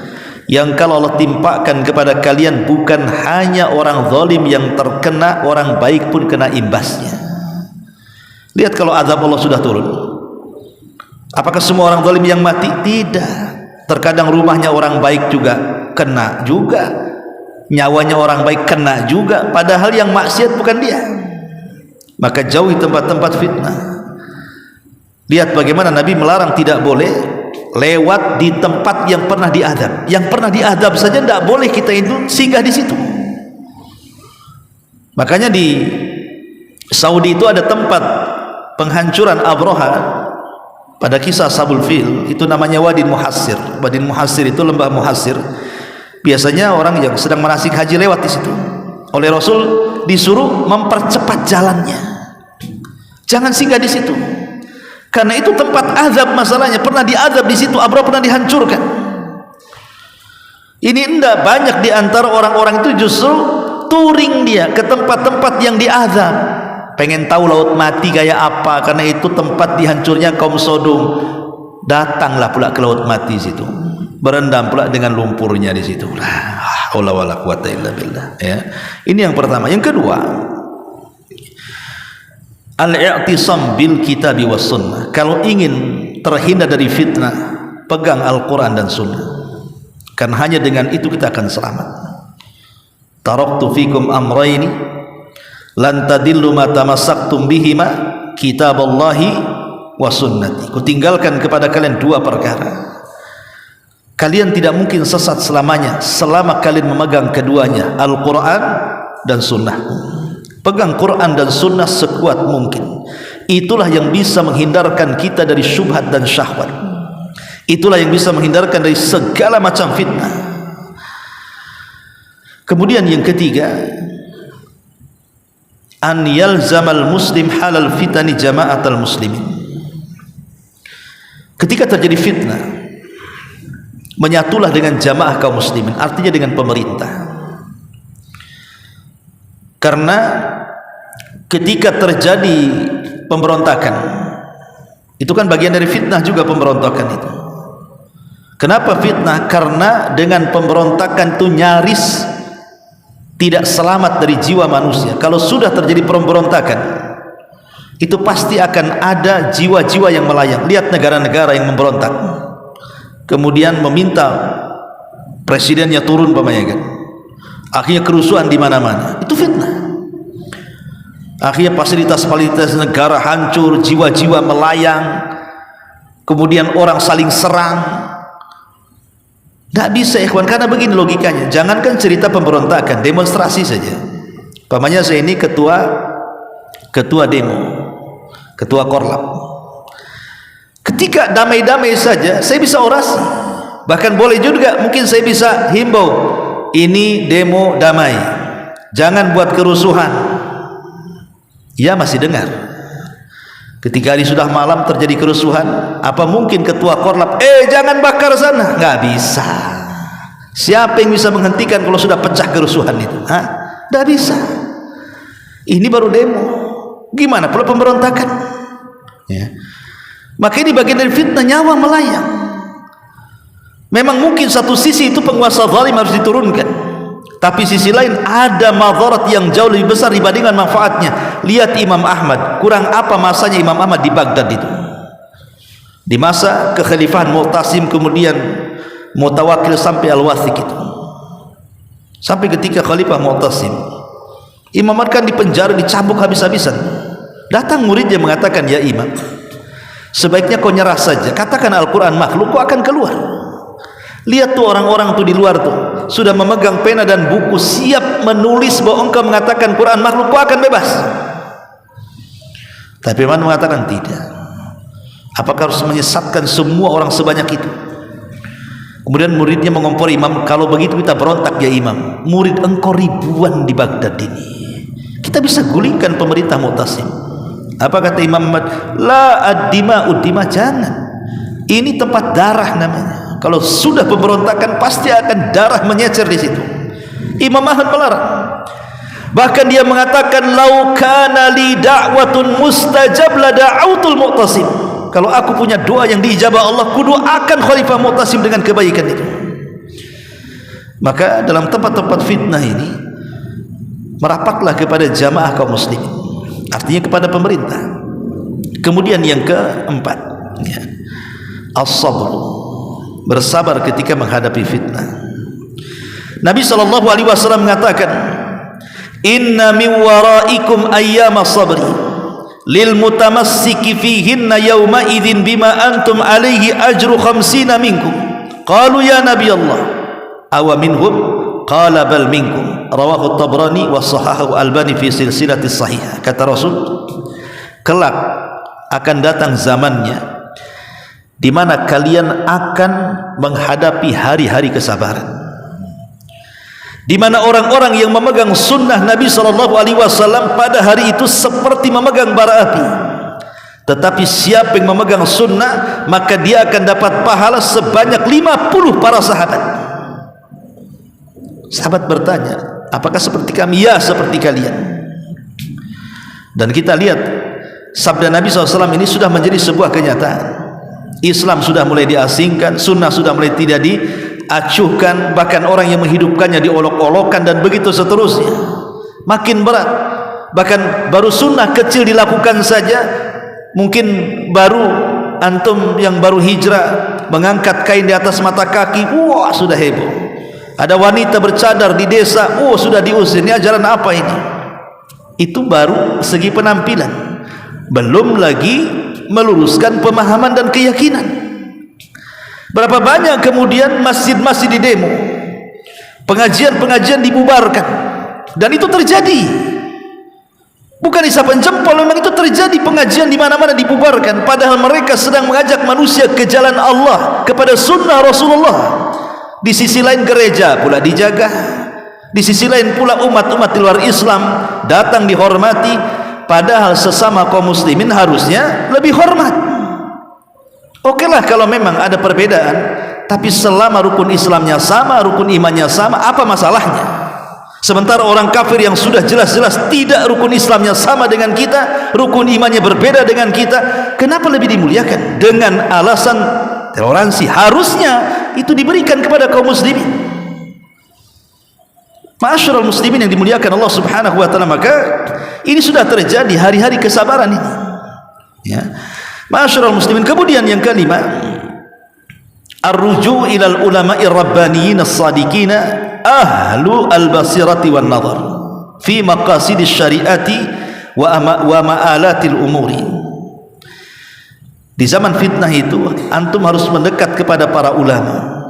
yang kalau Allah timpakan kepada kalian bukan hanya orang zalim yang terkena, orang baik pun kena imbasnya. Lihat kalau azab Allah sudah turun, apakah semua orang zalim yang mati? Tidak. Terkadang rumahnya orang baik juga kena juga, nyawanya orang baik kena juga, padahal yang maksiat bukan dia. Maka jauhi tempat-tempat fitnah. Lihat bagaimana Nabi melarang tidak boleh lewat di tempat yang pernah diadab. Yang pernah diadab saja tidak boleh kita itu singgah di situ. Makanya di Saudi itu ada tempat penghancuran Abraha pada kisah Ashabul Fil, itu namanya Wadin Muhassir. Wadin Muhassir itu lembah Muhassir. Biasanya orang yang sedang manasik haji lewat di situ. Oleh Rasul disuruh mempercepat jalannya. Jangan singgah di situ. Karena itu tempat azab masalahnya, pernah diazab di situ, Abraha pernah dihancurkan. Ini enggak, banyak di antara orang-orang itu justru touring dia ke tempat-tempat yang diazab. Pengen tahu laut mati kayak apa, karena itu tempat dihancurnya kaum Sodom. Datanglah pula ke laut mati situ. Berendam pula dengan lumpurnya di situ. Allah wala quwata illa billah, ya. Ini yang pertama. Yang kedua, al-i'tisam bil kitabi was sunnah. Kalau ingin terhindar dari fitnah, pegang Al-Quran dan sunnah, karena hanya dengan itu kita akan selamat. Taraktu fikum amrayni lan tadillu ma tamassaktum bihima kitaballahi wa sunnati. Kutinggalkan kepada kalian dua perkara, kalian tidak mungkin sesat selamanya selama kalian memegang keduanya, Al-Quran dan sunnah. Pegang Quran dan sunnah sekuat mungkin. Itulah yang bisa menghindarkan kita dari syubhat dan syahwat. Itulah yang bisa menghindarkan dari segala macam fitnah. Kemudian yang ketiga, an yalzamal muslim halal fitani jama'atal muslimin. Ketika terjadi fitnah, menyatulah dengan jamaah kaum muslimin, artinya dengan pemerintah. Karena ketika terjadi pemberontakan, itu kan bagian dari fitnah juga, pemberontakan itu. Kenapa fitnah? Karena dengan pemberontakan itu nyaris tidak selamat dari jiwa manusia. Kalau sudah terjadi pemberontakan, itu pasti akan ada jiwa-jiwa yang melayang. Lihat negara-negara yang memberontak, kemudian meminta presidennya turun, pamannya kan, akhirnya kerusuhan di mana-mana. Itu fitnah. Akhirnya fasilitas-fasilitas negara hancur, jiwa-jiwa melayang, kemudian orang saling serang. Tidak bisa, ikhwan, karena begini logikanya. Jangankan cerita pemberontakan, demonstrasi saja. Pamannya saya ini ketua demo, ketua korlap. Ketika damai-damai saja, saya bisa orasi. Bahkan boleh juga, mungkin saya bisa himbau, ini demo damai, jangan buat kerusuhan. Ya masih dengar. Ketika hari sudah malam terjadi kerusuhan, apa mungkin ketua korlap jangan bakar sana? Nggak bisa. Siapa yang bisa menghentikan kalau sudah pecah kerusuhan itu? Nggak bisa. Ini baru demo, gimana pula pemberontakan, ya. Maka ini bagian dari fitnah, nyawa melayang. Memang mungkin satu sisi itu penguasa zalim harus diturunkan, tapi sisi lain ada madarat yang jauh lebih besar dibandingkan manfaatnya. Lihat Imam Ahmad, kurang apa masanya Imam Ahmad di Baghdad itu, di masa kekhalifahan Mu'tasim, kemudian Mutawakil sampai Al-Wathiq itu. Sampai ketika Khalifah Mu'tasim, Imam Ahmad kan dipenjara, dicambuk habis-habisan. Datang muridnya mengatakan, ya Imam, sebaiknya kau nyerah saja, katakan Al-Quran makhluk, kau akan keluar. Lihat tuh orang-orang tuh di luar tuh sudah memegang pena dan buku, siap menulis bahwa engkau mengatakan Quran makhluk, kau akan bebas. Tapi Imam mengatakan tidak. Apakah harus menyesatkan semua orang sebanyak itu? Kemudian muridnya mengompori Imam, kalau begitu kita berontak ya Imam, murid engkau ribuan di Baghdad ini, kita bisa gulingkan pemerintah Mu'tasim. Apa kata Imam Ahmad? La ad-dima ud-dima, jangan, ini tempat darah namanya. Kalau sudah pemberontakan pasti akan darah menyecer di situ. Imam Ahmad melarang. Bahkan dia mengatakan, lau kana li da'watun mustajab la da'autul Mu'tasim. Kalau aku punya doa yang diijabah Allah, kudoakan Khalifah Mu'tasim dengan kebaikan itu. Maka dalam tempat-tempat fitnah ini, merapatlah kepada jamaah kaum muslimin, artinya kepada pemerintah. Kemudian yang keempat, ya, as-sabr, bersabar ketika menghadapi fitnah. Nabi SAW mengatakan, inna min waraikum ayyama sabri lil mutamassiki fihinna yawma idzin bima antum alaihi ajru 50 minkum. Qalu ya Nabi Allah, aw minhum? Qala bal minkum. Rawahu Tabrani wa sahahahu Albani fi silsilati sahihah. Kata Rasul, kelak akan datang zamannya di mana kalian akan menghadapi hari-hari kesabaran, di mana orang-orang yang memegang sunnah Nabi SAW pada hari itu seperti memegang bara api. Tetapi siapa yang memegang sunnah, maka dia akan dapat pahala sebanyak 50 para sahabat. Sahabat bertanya, apakah seperti kami? Ya, seperti kalian. Dan kita lihat sabda Nabi SAW ini sudah menjadi sebuah kenyataan. Islam sudah mulai diasingkan, sunnah sudah mulai tidak diacuhkan, bahkan orang yang menghidupkannya diolok-olokkan, dan begitu seterusnya. Makin berat. Bahkan baru sunnah kecil dilakukan saja, mungkin baru antum yang baru hijrah mengangkat kain di atas mata kaki, wah sudah heboh. Ada wanita bercadar di desa, oh sudah diusir. Ini ajaran apa ini? Itu baru segi penampilan, belum lagi meluruskan pemahaman dan keyakinan. Berapa banyak kemudian masjid-masjid di demo, pengajian-pengajian dibubarkan, dan itu terjadi. Bukan isapan jempol, memang itu terjadi. Pengajian di mana-mana dibubarkan, padahal mereka sedang mengajak manusia ke jalan Allah, kepada sunnah Rasulullah. Di sisi lain gereja pula dijaga, di sisi lain pula umat-umat di luar Islam datang dihormati, padahal sesama kaum muslimin harusnya lebih hormat. Okelah kalau memang ada perbedaan, tapi selama rukun Islamnya sama, rukun imannya sama, apa masalahnya? Sementara orang kafir yang sudah jelas-jelas tidak rukun Islamnya sama dengan kita, rukun imannya berbeda dengan kita, kenapa lebih dimuliakan? Dengan alasan toleransi. Harusnya itu diberikan kepada kaum muslimin. Ma'asyiral muslimin yang dimuliakan Allah Subhanahu wa taala, maka ini sudah terjadi hari-hari kesabaran ini. Ya. Ma'asyiral muslimin, kemudian yang kelima, ar-ruju' ilal ulama'ir rabbaniyin as-sadiqin ahlu al-basirati wan nazar fi maqasidis syariati wa ma'alatil umuri. Di zaman fitnah itu antum harus mendekat kepada para ulama,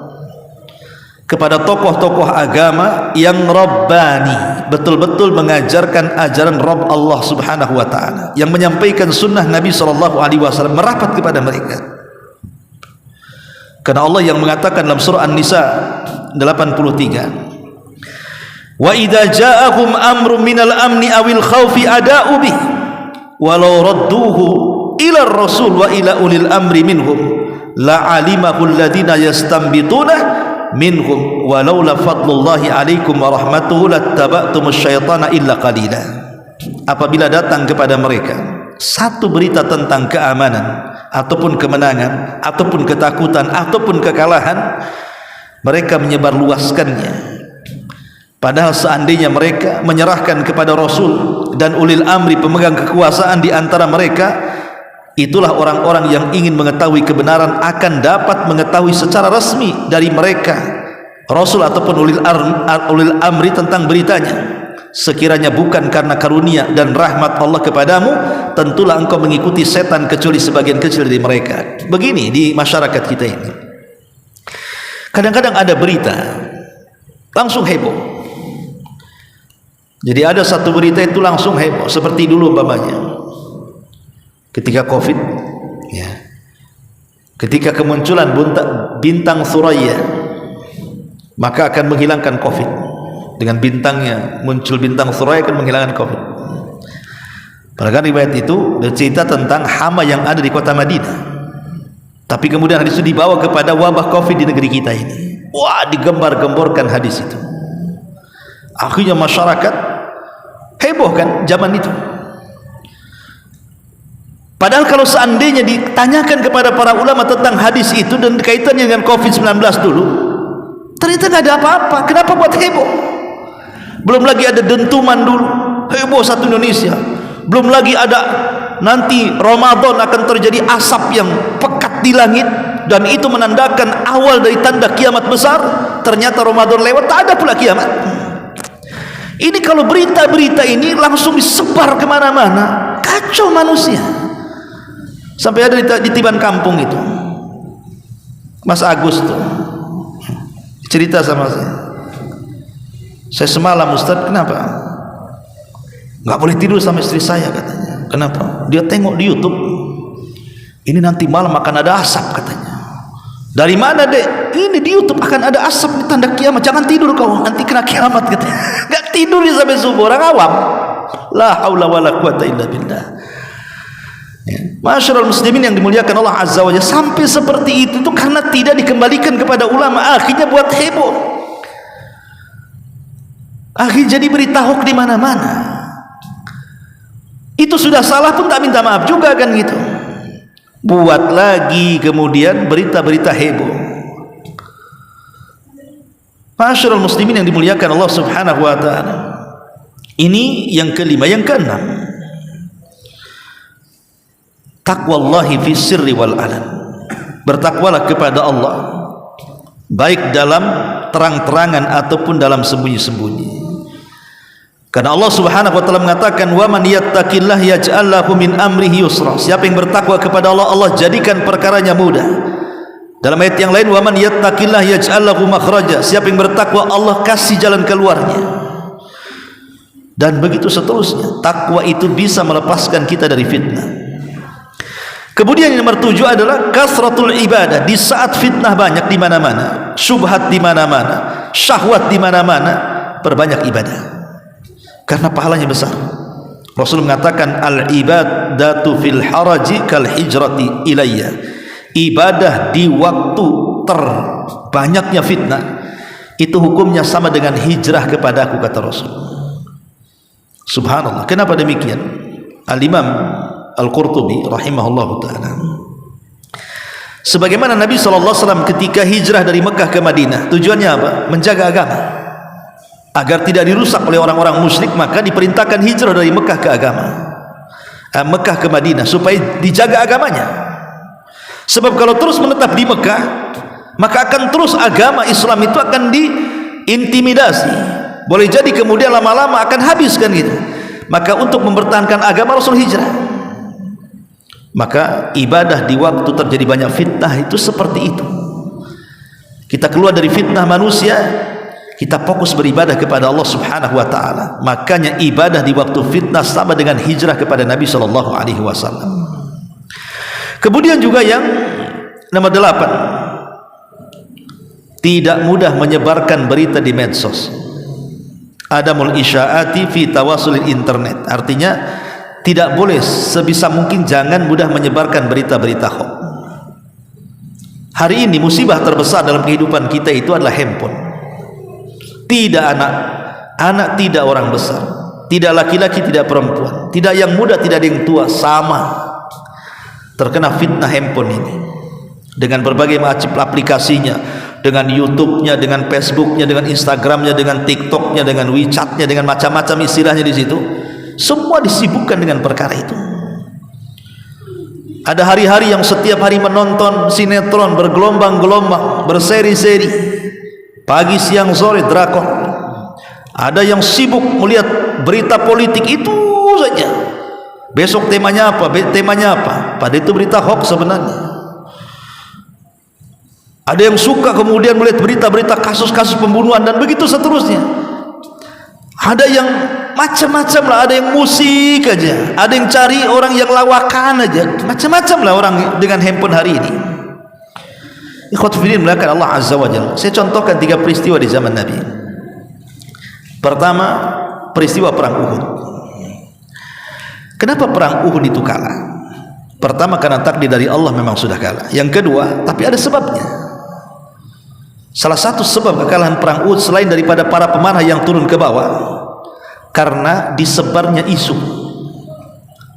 kepada tokoh-tokoh agama yang rabbani, betul-betul mengajarkan ajaran Rabb Allah Subhanahu wa taala, yang menyampaikan sunnah Nabi SAW, merapat kepada mereka. Karena Allah yang mengatakan dalam surah An-Nisa 83, wa idza ja'ahum amrun minal amni awil khaufi ada'u bih walau radduhu ila rasul wa ila ulil amri minhum la alimahu alladhina yastanbituna minhum walaula fadlullahi alaikum wa rahmatuhu lattaba'tumus syaitana illa qalila. Apabila datang kepada mereka satu berita tentang keamanan ataupun kemenangan ataupun ketakutan ataupun kekalahan, mereka menyebarluaskannya. Padahal seandainya mereka menyerahkan kepada Rasul dan ulil amri, pemegang kekuasaan di antara mereka, itulah orang-orang yang ingin mengetahui kebenaran akan dapat mengetahui secara resmi dari mereka, Rasul ataupun ulil amri, tentang beritanya. Sekiranya bukan karena karunia dan rahmat Allah kepadamu, tentulah engkau mengikuti setan kecuali sebagian kecil dari mereka. Begini di masyarakat kita ini, kadang-kadang ada berita langsung heboh. Jadi ada satu berita itu langsung heboh, seperti dulu umpamanya ketika COVID, ya, ketika kemunculan bintang Suraya, maka akan menghilangkan COVID. Dengan bintangnya muncul bintang Suraya akan menghilangkan COVID. Padahal riwayat itu bercerita tentang hama yang ada di kota Madinah, tapi kemudian hadis itu dibawa kepada wabah COVID di negeri kita ini. Wah, digembar-gemborkan hadis itu. Akhirnya masyarakat heboh kan zaman itu. Padahal kalau seandainya ditanyakan kepada para ulama tentang hadis itu dan kaitannya dengan COVID-19 dulu, ternyata nggak ada apa-apa. Kenapa buat heboh? Belum lagi ada dentuman dulu, heboh satu Indonesia. Belum lagi ada nanti Ramadan akan terjadi asap yang pekat di langit, dan itu menandakan awal dari tanda kiamat besar. Ternyata Ramadan lewat, tak ada pula kiamat. Ini kalau berita-berita ini langsung disebar kemana-mana, kacau manusia. Sampai ada di Tiban Kampung itu, Mas Agus tuh cerita sama saya semalam, Ustaz, kenapa nggak boleh tidur sama istri saya, katanya. Kenapa? Dia tengok di YouTube, ini nanti malam akan ada asap, katanya. Dari mana, Dek? Ini di YouTube akan ada asap, di tanda kiamat. Jangan tidur kau, nanti kena kiamat, katanya. Nggak tidur dia sampai subuh. Orang awam. La haula wala quwata illa billah. Ya. Masyarul muslimin yang dimuliakan Allah Azza wa Jalla, sampai seperti itu tuh karena tidak dikembalikan kepada ulama, akhirnya buat heboh. Akhirnya jadi berita hoax di mana-mana. Itu sudah salah pun tak minta maaf juga kan gitu. Buat lagi kemudian berita-berita heboh. Masyarul muslimin yang dimuliakan Allah Subhanahu wa taala. Ini yang kelima. Yang keenam, taqwallahi fi sirri wal alan. Bertakwalah kepada Allah, baik dalam terang-terangan ataupun dalam sembunyi-sembunyi. Karena Allah Subhanahu wa taala mengatakan, "Wa man yattaqillah yaj'al lahu min amrihi yusra." Siapa yang bertakwa kepada Allah, Allah jadikan perkaranya mudah. Dalam ayat yang lain, "Wa man yattaqillah yaj'al lahu makhraja." Siapa yang bertakwa, Allah kasih jalan keluarnya. Dan begitu seterusnya. Takwa itu bisa melepaskan kita dari fitnah. Kemudian yang nomor 7 adalah kasratul ibadah. Di saat fitnah banyak di mana-mana, syubhat di mana-mana, syahwat di mana-mana, perbanyak ibadah. Karena pahalanya besar. Rasul mengatakan, al-ibadatu fil haraji kal hijrati ilayya. Ibadah di waktu terbanyaknya fitnah, itu hukumnya sama dengan hijrah kepadaku, kata Rasul. Subhanallah. Kenapa demikian? Al-Imam Al-Qurtubi rahimahullahu ta'ala, sebagaimana Nabi SAW ketika hijrah dari Mekah ke Madinah, tujuannya apa? Menjaga agama agar tidak dirusak oleh orang-orang musyrik, maka diperintahkan hijrah dari Mekah ke Mekah ke Madinah supaya dijaga agamanya. Sebab kalau terus menetap di Mekah, maka akan terus agama Islam itu akan diintimidasi. Boleh jadi kemudian lama-lama akan habis kan gitu. Maka untuk mempertahankan agama, Rasul hijrah. Maka ibadah di waktu terjadi banyak fitnah itu seperti itu. Kita keluar dari fitnah manusia, kita fokus beribadah kepada Allah Subhanahu wa taala. Makanya ibadah di waktu fitnah sama dengan hijrah kepada Nabi sallallahu alaihi wasallam. Kemudian juga yang nomor 8, tidak mudah menyebarkan berita di medsos. Adamul isya'ati fi tawasul internet. Artinya tidak boleh, sebisa mungkin jangan mudah menyebarkan berita-berita hoax. Hari ini musibah terbesar dalam kehidupan kita itu adalah handphone. Tidak anak tidak orang besar, tidak laki-laki tidak perempuan, tidak yang muda tidak yang tua, sama terkena fitnah handphone ini. Dengan berbagai macam aplikasinya, dengan YouTube-nya, dengan Facebook-nya, dengan Instagram-nya, dengan TikTok-nya, dengan WeChat-nya, dengan macam-macam istilahnya di situ. Semua disibukkan dengan perkara itu. Ada hari-hari yang setiap hari menonton sinetron bergelombang-gelombang, berseri-seri, pagi siang sore drakor. Ada yang sibuk melihat berita politik itu saja. Besok temanya apa? Temanya apa? Pada itu berita hoax sebenarnya. Ada yang suka kemudian melihat berita-berita kasus-kasus pembunuhan dan begitu seterusnya. Ada yang macam-macam lah, ada yang musik aja, ada yang cari orang yang lawakan aja, macam-macam lah orang dengan handphone hari ini. Ikhwat fillah melakukan Allah Azza wa Jalla. Saya contohkan 3 peristiwa di zaman Nabi. Pertama, peristiwa perang Uhud. Kenapa perang Uhud itu kalah? Pertama, karena takdir dari Allah memang sudah kalah. Yang kedua, tapi ada sebabnya. Salah satu sebab kekalahan perang Uhud selain daripada para pemanah yang turun ke bawah, karena disebarnya isu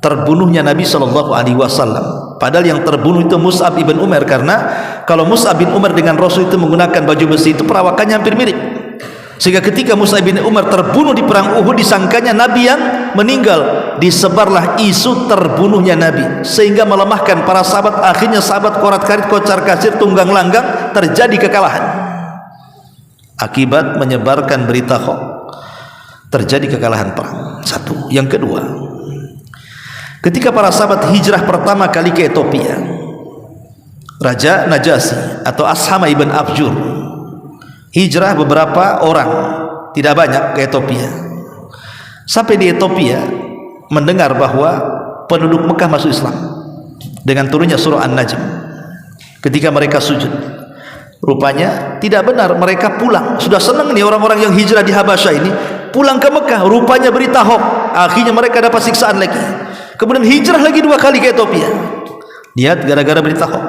terbunuhnya Nabi SAW. Padahal yang terbunuh itu Mus'ab ibn Umar, karena kalau Mus'ab bin Umar dengan Rasul itu menggunakan baju besi itu perawakannya hampir mirip, sehingga ketika Mus'ab bin Umar terbunuh di perang Uhud disangkanya Nabi yang meninggal, disebarlah isu terbunuhnya Nabi sehingga melemahkan para sahabat. Akhirnya sahabat korat-karit, kocar kasir, tunggang langgang, terjadi kekalahan akibat menyebarkan berita hoax. Terjadi kekalahan perang. Satu. Yang kedua, ketika para sahabat hijrah pertama kali ke Ethiopia, Raja Najasyi atau Ashama ibn Abjur hijrah beberapa orang, tidak banyak, ke Ethiopia. Sampai di Ethiopia mendengar bahwa penduduk Mekah masuk Islam dengan turunnya surah An-Najm. Ketika mereka sujud, rupanya tidak benar, mereka pulang. Sudah senang nih orang-orang yang hijrah di Habasyah ini, pulang ke Mekah, rupanya berita hoax. Akhirnya mereka dapat siksaan lagi. Kemudian hijrah lagi 2 kali ke Ethiopia. Lihat, gara-gara berita hoax.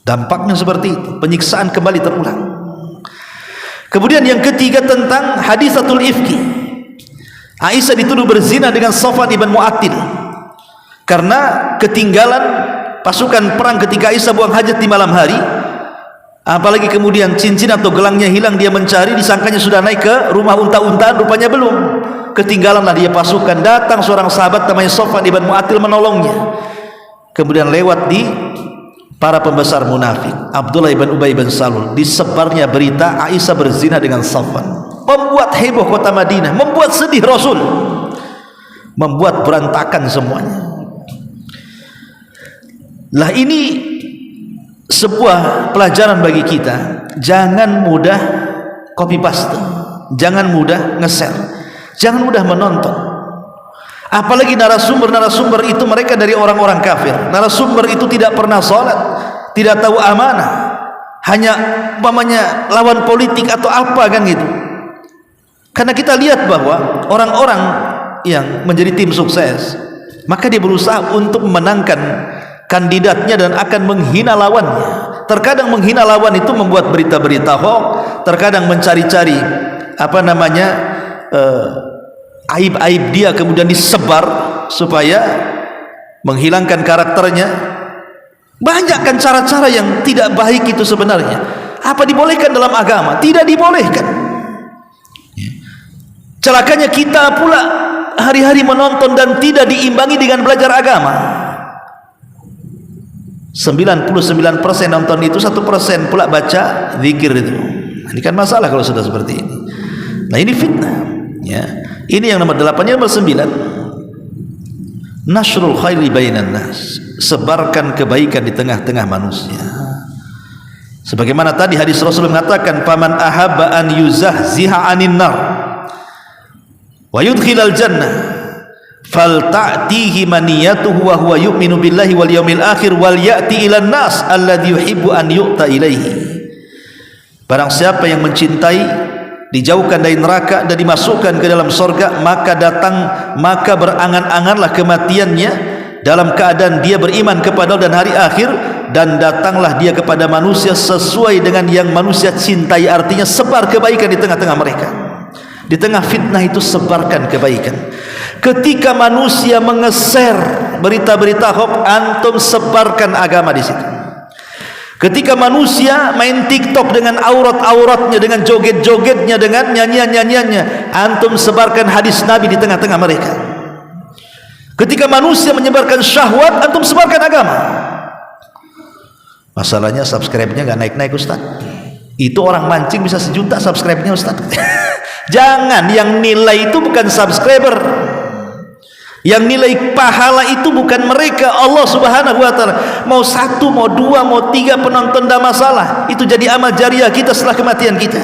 Dampaknya seperti itu, penyiksaan kembali terulang. Kemudian yang ketiga tentang hadisatul ifki. Aisyah dituduh berzina dengan Safwan ibn Mu'attil karena ketinggalan pasukan perang ketika Aisyah buang hajat di malam hari. Apalagi kemudian cincin atau gelangnya hilang, dia mencari, disangkanya sudah naik ke rumah unta-untaan, rupanya belum. Ketinggalanlah dia pasukan. Datang seorang sahabat namanya Safwan ibn Mu'attil menolongnya. Kemudian lewat di para pembesar munafik, Abdullah ibn Ubay bin Salul, disebarnya berita Aisyah berzina dengan Safwan. Membuat heboh kota Madinah, membuat sedih Rasul, membuat berantakan semuanya. Lah, ini sebuah pelajaran bagi kita. Jangan mudah copy paste, jangan mudah nge-share, jangan mudah menonton. Apalagi narasumber itu mereka dari orang-orang kafir. Narasumber itu tidak pernah sholat, tidak tahu amanah, hanya umpamanya lawan politik atau apa kan gitu. Karena kita lihat bahwa orang-orang yang menjadi tim sukses, maka dia berusaha untuk memenangkan kandidatnya dan akan menghina lawannya. Terkadang menghina lawan itu membuat berita-berita hoax, terkadang mencari-cari aib-aib dia kemudian disebar supaya menghilangkan karakternya. Banyak kan cara-cara yang tidak baik itu sebenarnya. Apa dibolehkan dalam agama? Tidak dibolehkan. Celakanya kita pula hari-hari menonton dan tidak diimbangi dengan belajar agama. 99% nonton itu, 1% pula baca zikir itu. Ini kan masalah kalau sudah seperti ini. Nah, ini fitnah, ya. Ini yang nomor 8. Yang nomor 9, nasrul khairi bainan nas, sebarkan kebaikan di tengah-tengah manusia. Sebagaimana tadi hadis Rasul mengatakan, faman ahabba an yuzahziha 'anil nar wa yudkhilal jannah falta'tihi maniyatuhu wa huwa yu'minu billahi wal yawmil akhir wal ya'ti ilan nas alladhi yuhibbu an yu'ta ilaihi. Barang siapa yang mencintai dijauhkan dari neraka dan dimasukkan ke dalam surga, maka berangan-anganlah kematiannya dalam keadaan dia beriman kepada Allah dan hari akhir, dan datanglah dia kepada manusia sesuai dengan yang manusia cintai. Artinya sebar kebaikan di tengah-tengah mereka. Di tengah fitnah itu sebarkan kebaikan. Ketika manusia mengeser berita-berita hoax, antum sebarkan agama di situ. Ketika manusia main TikTok dengan aurat-auratnya, dengan joget-jogetnya, dengan nyanyian-nyanyiannya, antum sebarkan hadis Nabi di tengah-tengah mereka. Ketika manusia menyebarkan syahwat, antum sebarkan agama. Masalahnya subscribe-nya gak naik-naik, Ustaz. Itu orang mancing bisa 1 juta subscribe-nya, Ustaz. Jangan, yang nilai itu bukan subscriber, yang nilai pahala itu bukan mereka, Allah Subhanahu wa ta'ala. Mau 1, mau 2, mau 3 penonton tidak masalah, itu jadi amal jariah kita setelah kematian kita.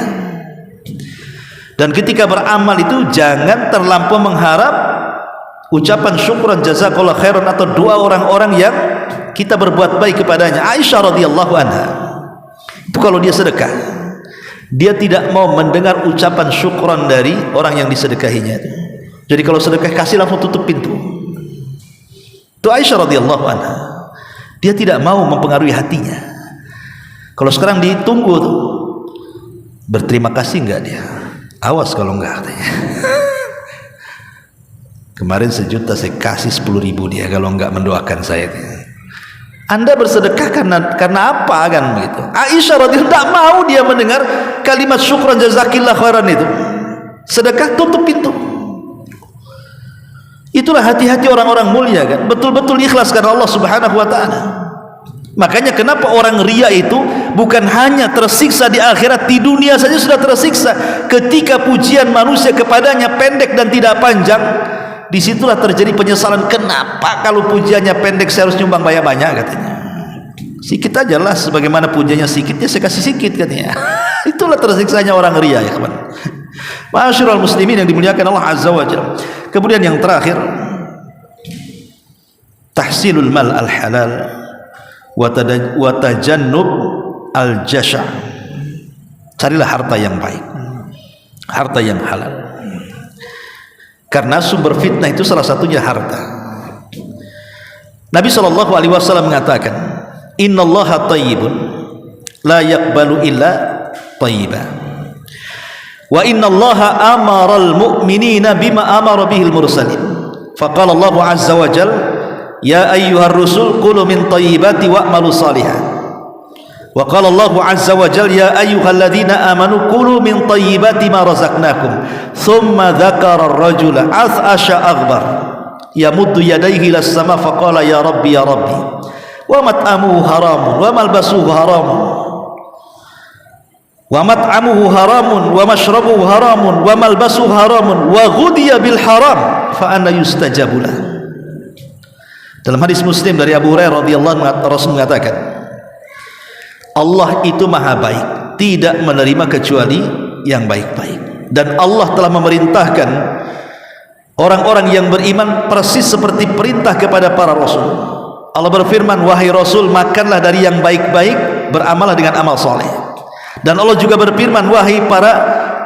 Dan ketika beramal itu jangan terlampau mengharap ucapan syukran jazakallah khairan atau doa orang-orang yang kita berbuat baik kepadanya. Aisyah radhiyallahu anha Itu kalau dia sedekah, dia tidak mau mendengar ucapan syukran dari orang yang disedekahinya itu. Jadi kalau sedekah kasih langsung tutup pintu. Itu Aisyah radhiyallahu anha. Dia tidak mau mempengaruhi hatinya. Kalau sekarang ditunggu tuh, berterima kasih enggak dia? Awas kalau enggak katanya. Kemarin 1 juta saya kasih 10.000 dia kalau enggak mendoakan saya. Anda bersedekah karena apa kan begitu? Aisyah radhiyallahu anha tidak mau dia mendengar kalimat syukran jazakillah khairan itu. Sedekah tutup pintu. Itulah hati-hati orang-orang mulia kan, betul-betul ikhlas karena Allah Subhanahu wa taala. Makanya kenapa orang ria itu bukan hanya tersiksa di akhirat, di dunia saja sudah tersiksa. Ketika pujian manusia kepadanya pendek dan tidak panjang, disitulah terjadi penyesalan. Kenapa kalau pujiannya pendek saya harus nyumbang banyak-banyak katanya. Sikit aja lah, sebagaimana pujiannya sikitnya saya kasih sikit katanya. Itulah tersiksanya orang ria ya kawan. Ma'asyiral muslimin yang dimuliakan Allah Azza wa Jalla. Kemudian yang terakhir, tahsilul mal al halal wa tajannub al jasha. Carilah harta yang baik, harta yang halal. Karena sumber fitnah itu salah satunya harta. Nabi SAW mengatakan, innallaha tayyibun la yaqbalu illa tayyiban. Wa innallaha amaral mu'minina bima amara bihil mursalin. Faqala Allah azza wa jal, ya ayyuhar rusul kulu min tayyibati wa'malu salihan. Wa qala Allah azza wa jal, ya ayyuhalladzina amanu kulu min tayyibati ma razaqnakum. Thumma dzakara ar-rajula ath'asha aghbar yamuddu yadayhi ila as-sama faqala ya rabbi wa mat'amuhu haramun wa malbasuhu haramun wa mat'amuhu haramun wa mashrabuhu haramun wa malbasuhu haramun wa ghudiya bil haram fa anna yustajabu lah. Dalam hadis Muslim dari Abu Hurairah radhiyallahu anhu, Rasul mengatakan, Allah itu maha baik, tidak menerima kecuali yang baik-baik, dan Allah telah memerintahkan orang-orang yang beriman persis seperti perintah kepada para rasul. Allah berfirman, wahai Rasul, makanlah dari yang baik-baik, beramallah dengan amal soleh. Dan Allah juga berfirman, wahai para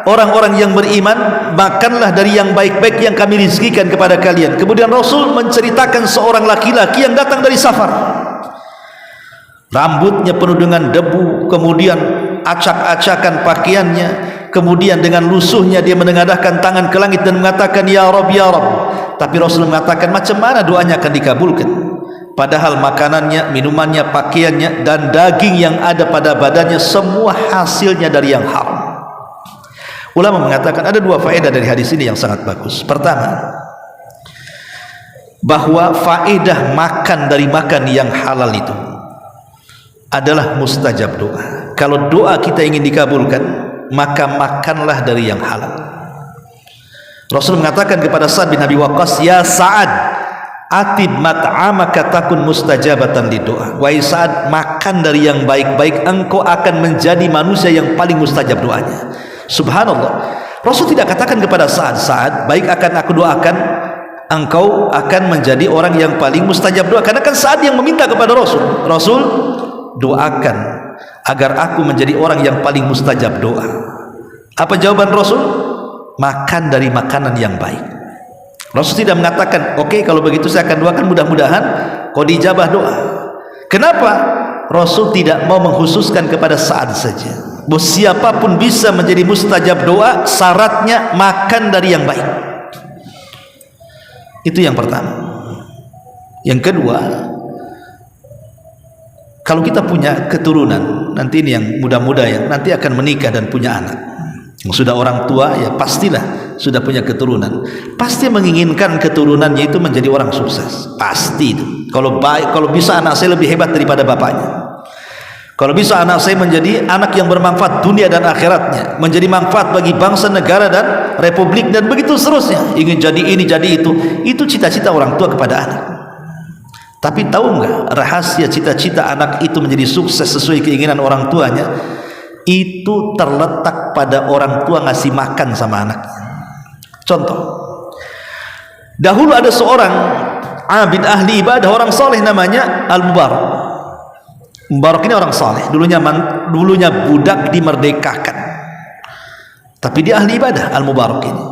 orang-orang yang beriman, makanlah dari yang baik-baik yang kami rizkikan kepada kalian. Kemudian Rasul menceritakan seorang laki-laki yang datang dari safar, rambutnya penuh dengan debu, kemudian acak-acakan pakaiannya, kemudian dengan lusuhnya dia menengadahkan tangan ke langit dan mengatakan ya Rabb ya Rabb. Tapi Rasul mengatakan, macam mana doanya akan dikabulkan padahal makanannya, minumannya, pakaiannya dan daging yang ada pada badannya semua hasilnya dari yang haram. Ulama mengatakan ada 2 faedah dari hadis ini yang sangat bagus. Pertama, bahwa faedah makan dari makan yang halal itu adalah mustajab doa. Kalau doa kita ingin dikabulkan, maka makanlah dari yang halal. Rasul mengatakan kepada Sa'ad bin Abi Waqqas, ya Sa'ad, atib mat'amaka takun mustajabatan di doa. Wahai Sa'ad, makan dari yang baik-baik, engkau akan menjadi manusia yang paling mustajab doanya. Subhanallah, Rasul tidak katakan kepada Sa'ad, Sa'ad, baik akan aku doakan, engkau akan menjadi orang yang paling mustajab doa. Karena kan Sa'ad yang meminta kepada Rasul, Rasul, doakan agar aku menjadi orang yang paling mustajab doa. Apa jawaban Rasul? Makan dari makanan yang baik. Rasul tidak mengatakan, oke, kalau begitu saya akan doakan, mudah-mudahan kau dijabah doa. Kenapa? Rasul tidak mau mengkhususkan kepada Sa'ad saja. Bahwa siapapun bisa menjadi mustajab doa, syaratnya makan dari yang baik. Itu yang pertama. Yang kedua, kalau kita punya keturunan, nanti ini yang muda-muda yang nanti akan menikah dan punya anak, yang sudah orang tua, ya pastilah sudah punya keturunan, pasti menginginkan keturunannya itu menjadi orang sukses, pasti itu. Kalau baik, kalau bisa anak saya lebih hebat daripada bapaknya, kalau bisa anak saya menjadi anak yang bermanfaat dunia dan akhiratnya, menjadi manfaat bagi bangsa, negara dan republik dan begitu seterusnya, ingin jadi ini jadi itu cita-cita orang tua kepada anak. Tapi tahu enggak rahasia cita-cita anak itu menjadi sukses sesuai keinginan orang tuanya? Itu terletak pada orang tua ngasih makan sama anaknya. Contoh, dahulu ada seorang abid ahli ibadah, orang soleh namanya Al-Mubarak. Mubarak ini orang saleh, dulunya budak dimerdekakan, tapi dia ahli ibadah. Al-Mubarak ini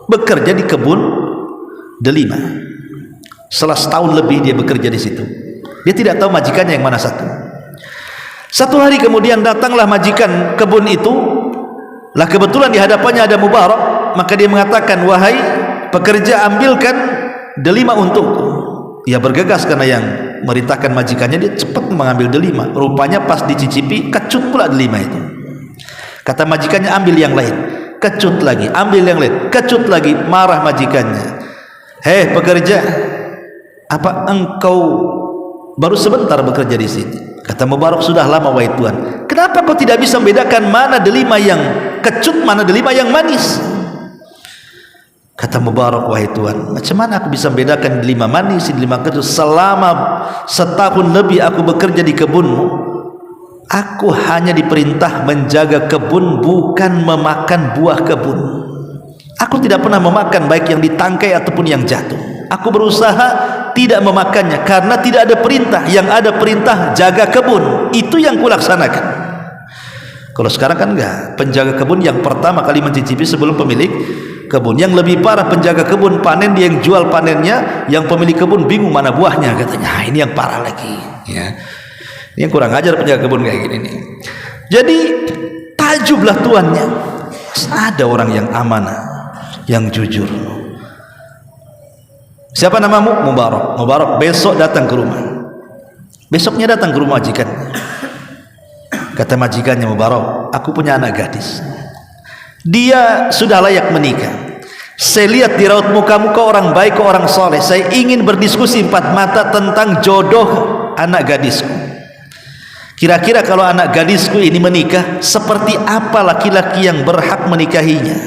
bekerja di kebun delima. Setelah setahun lebih dia bekerja di situ. Dia tidak tahu majikannya yang mana satu. Satu hari kemudian datanglah majikan kebun itu. Lah kebetulan di hadapannya ada Mubarak, maka dia mengatakan, wahai pekerja, ambilkan delima untukku. Ia bergegas karena yang merintahkan majikannya, dia cepat mengambil delima. Rupanya pas dicicipi, kecut pula delima itu. Kata majikannya, ambil yang lain. Kecut lagi, ambil yang lain, kecut lagi. Marah majikannya. Hei pekerja, apa engkau baru sebentar bekerja di sini? Kata Mubarak, sudah lama wahai Tuan. Kenapa kau tidak bisa membedakan mana delima yang kecut, mana delima yang manis? Kata Mubarak, wahai Tuan, macam mana aku bisa membedakan delima manis, delima kecut? Selama setahun lebih aku bekerja di kebunmu, aku hanya diperintah menjaga kebun, bukan memakan buah kebun. Aku tidak pernah memakan baik yang ditangkai ataupun yang jatuh. Aku berusaha tidak memakannya karena tidak ada perintah. Yang ada perintah jaga kebun, itu yang kulaksanakan. Kalau sekarang kan enggak. Penjaga kebun yang pertama kali mencicipi sebelum pemilik kebun. Yang lebih parah, penjaga kebun panen, dia yang jual panennya, yang pemilik kebun bingung mana buahnya katanya. Ini yang parah lagi ya. Ini yang kurang ajar penjaga kebun kayak gini nih. Jadi tajublah tuannya, ada orang yang amanah, yang jujur. Siapa namamu? Mubarak. Mubarak besok datang ke rumah. Besoknya datang ke rumah majikannya. Kata majikannya, Mubarak, aku punya anak gadis. Dia sudah layak menikah. Saya lihat di raut mukamu, kau orang baik, kau orang soleh. Saya ingin berdiskusi empat mata tentang jodoh anak gadisku. Kira-kira kalau anak gadisku ini menikah, seperti apa laki-laki yang berhak menikahinya?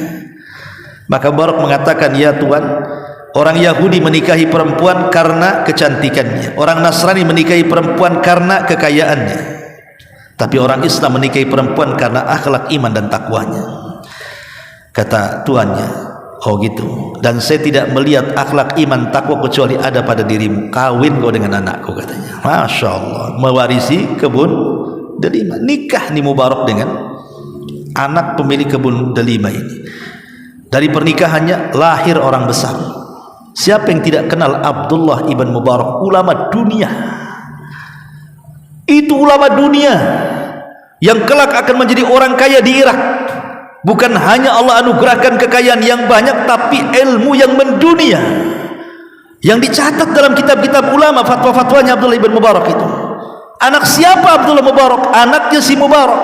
Maka Mubarak mengatakan, ya Tuan, orang Yahudi menikahi perempuan karena kecantikannya, orang Nasrani menikahi perempuan karena kekayaannya, tapi orang Islam menikahi perempuan karena akhlak, iman dan takwanya. Kata tuannya, oh gitu, dan saya tidak melihat akhlak, iman, takwa kecuali ada pada dirimu. Kawin kau dengan anakku, katanya. Masya Allah, mewarisi kebun delima. Nikah nih Mubarak dengan anak pemilik kebun delima ini. Dari pernikahannya lahir orang besar. Siapa yang tidak kenal Abdullah ibn Mubarak? Ulama dunia. Itu ulama dunia yang kelak akan menjadi orang kaya di Irak. Bukan hanya Allah anugerahkan kekayaan yang banyak, tapi ilmu yang mendunia, yang dicatat dalam kitab-kitab ulama, fatwa-fatwanya Abdullah ibn Mubarak itu. Anak siapa Abdullah Mubarak? Anaknya si Mubarak,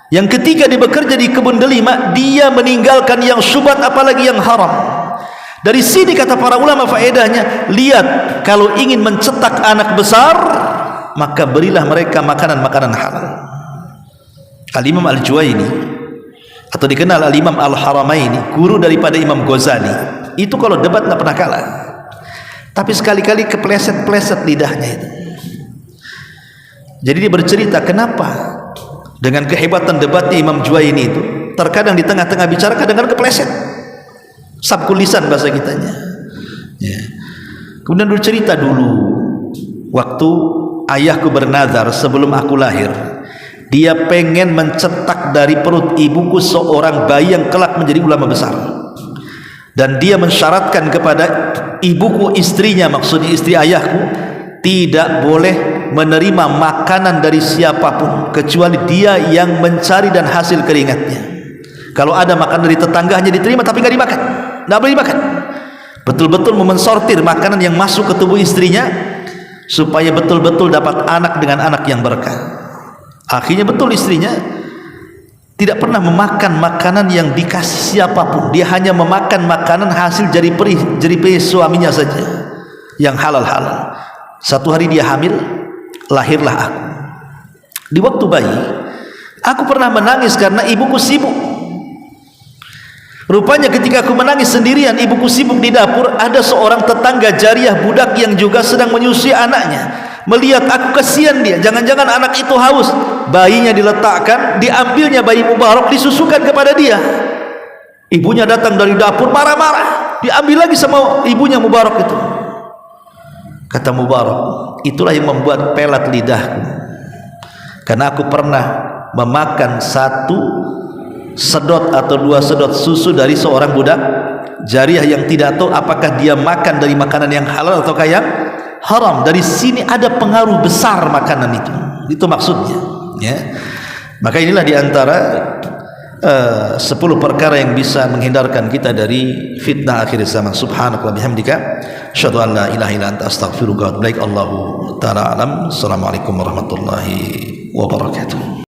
yang ketika dia bekerja di kebun delima, dia meninggalkan yang syubhat apalagi yang haram. Dari sini kata para ulama faedahnya, lihat, kalau ingin mencetak anak besar, maka berilah mereka makanan-makanan halal. Al-Imam Al-Juwaini, atau dikenal Al-Imam Al-Haramaini, guru daripada Imam Ghazali, itu kalau debat tidak pernah kalah, tapi sekali-kali kepleset-pleset lidahnya itu. Jadi dia bercerita kenapa dengan kehebatan debatnya Imam Juwaini itu, terkadang di tengah-tengah bicara kadang-kadang kepleset, sabkul lisan bahasa kitanya ya. Kemudian bercerita dulu waktu ayahku bernazar sebelum aku lahir, dia pengen mencetak dari perut ibuku seorang bayi yang kelak menjadi ulama besar, dan dia mensyaratkan kepada ibuku, istrinya, maksudnya istri ayahku, tidak boleh menerima makanan dari siapapun kecuali dia yang mencari dan hasil keringatnya. Kalau ada makan dari tetangga hanya diterima tapi nggak dimakan, nggak boleh dimakan. Betul-betul memensortir makanan yang masuk ke tubuh istrinya supaya betul-betul dapat anak dengan anak yang berkah. Akhirnya betul istrinya tidak pernah memakan makanan yang dikasih siapapun. Dia hanya memakan makanan hasil jeripaya suaminya saja, yang halal-halal. Satu hari dia hamil, lahirlah aku. Di waktu bayi, aku pernah menangis karena ibuku sibuk. Rupanya ketika aku menangis sendirian, ibuku sibuk di dapur, ada seorang tetangga jariah budak yang juga sedang menyusui anaknya. Melihat aku, kasihan dia, jangan-jangan anak itu haus. Bayinya diletakkan, diambilnya bayi Mubarak, disusukan kepada dia. Ibunya datang dari dapur marah-marah, diambil lagi sama ibunya Mubarak itu. Kata Mubarak, itulah yang membuat pelat lidahku. Karena aku pernah memakan 1 sedot atau 2 sedot susu dari seorang budak jariah yang tidak tahu apakah dia makan dari makanan yang halal ataukah yang haram. Dari sini ada pengaruh besar makanan itu maksudnya, ya. Maka inilah diantara 10 perkara yang bisa menghindarkan kita dari fitnah akhir zaman. Subhanakallah bihamdika asyhadu an la ilaha illa anta astaghfiruka wa atubu ilaik. Allahu ta'ala alam. Assalamualaikum warahmatullahi wabarakatuh.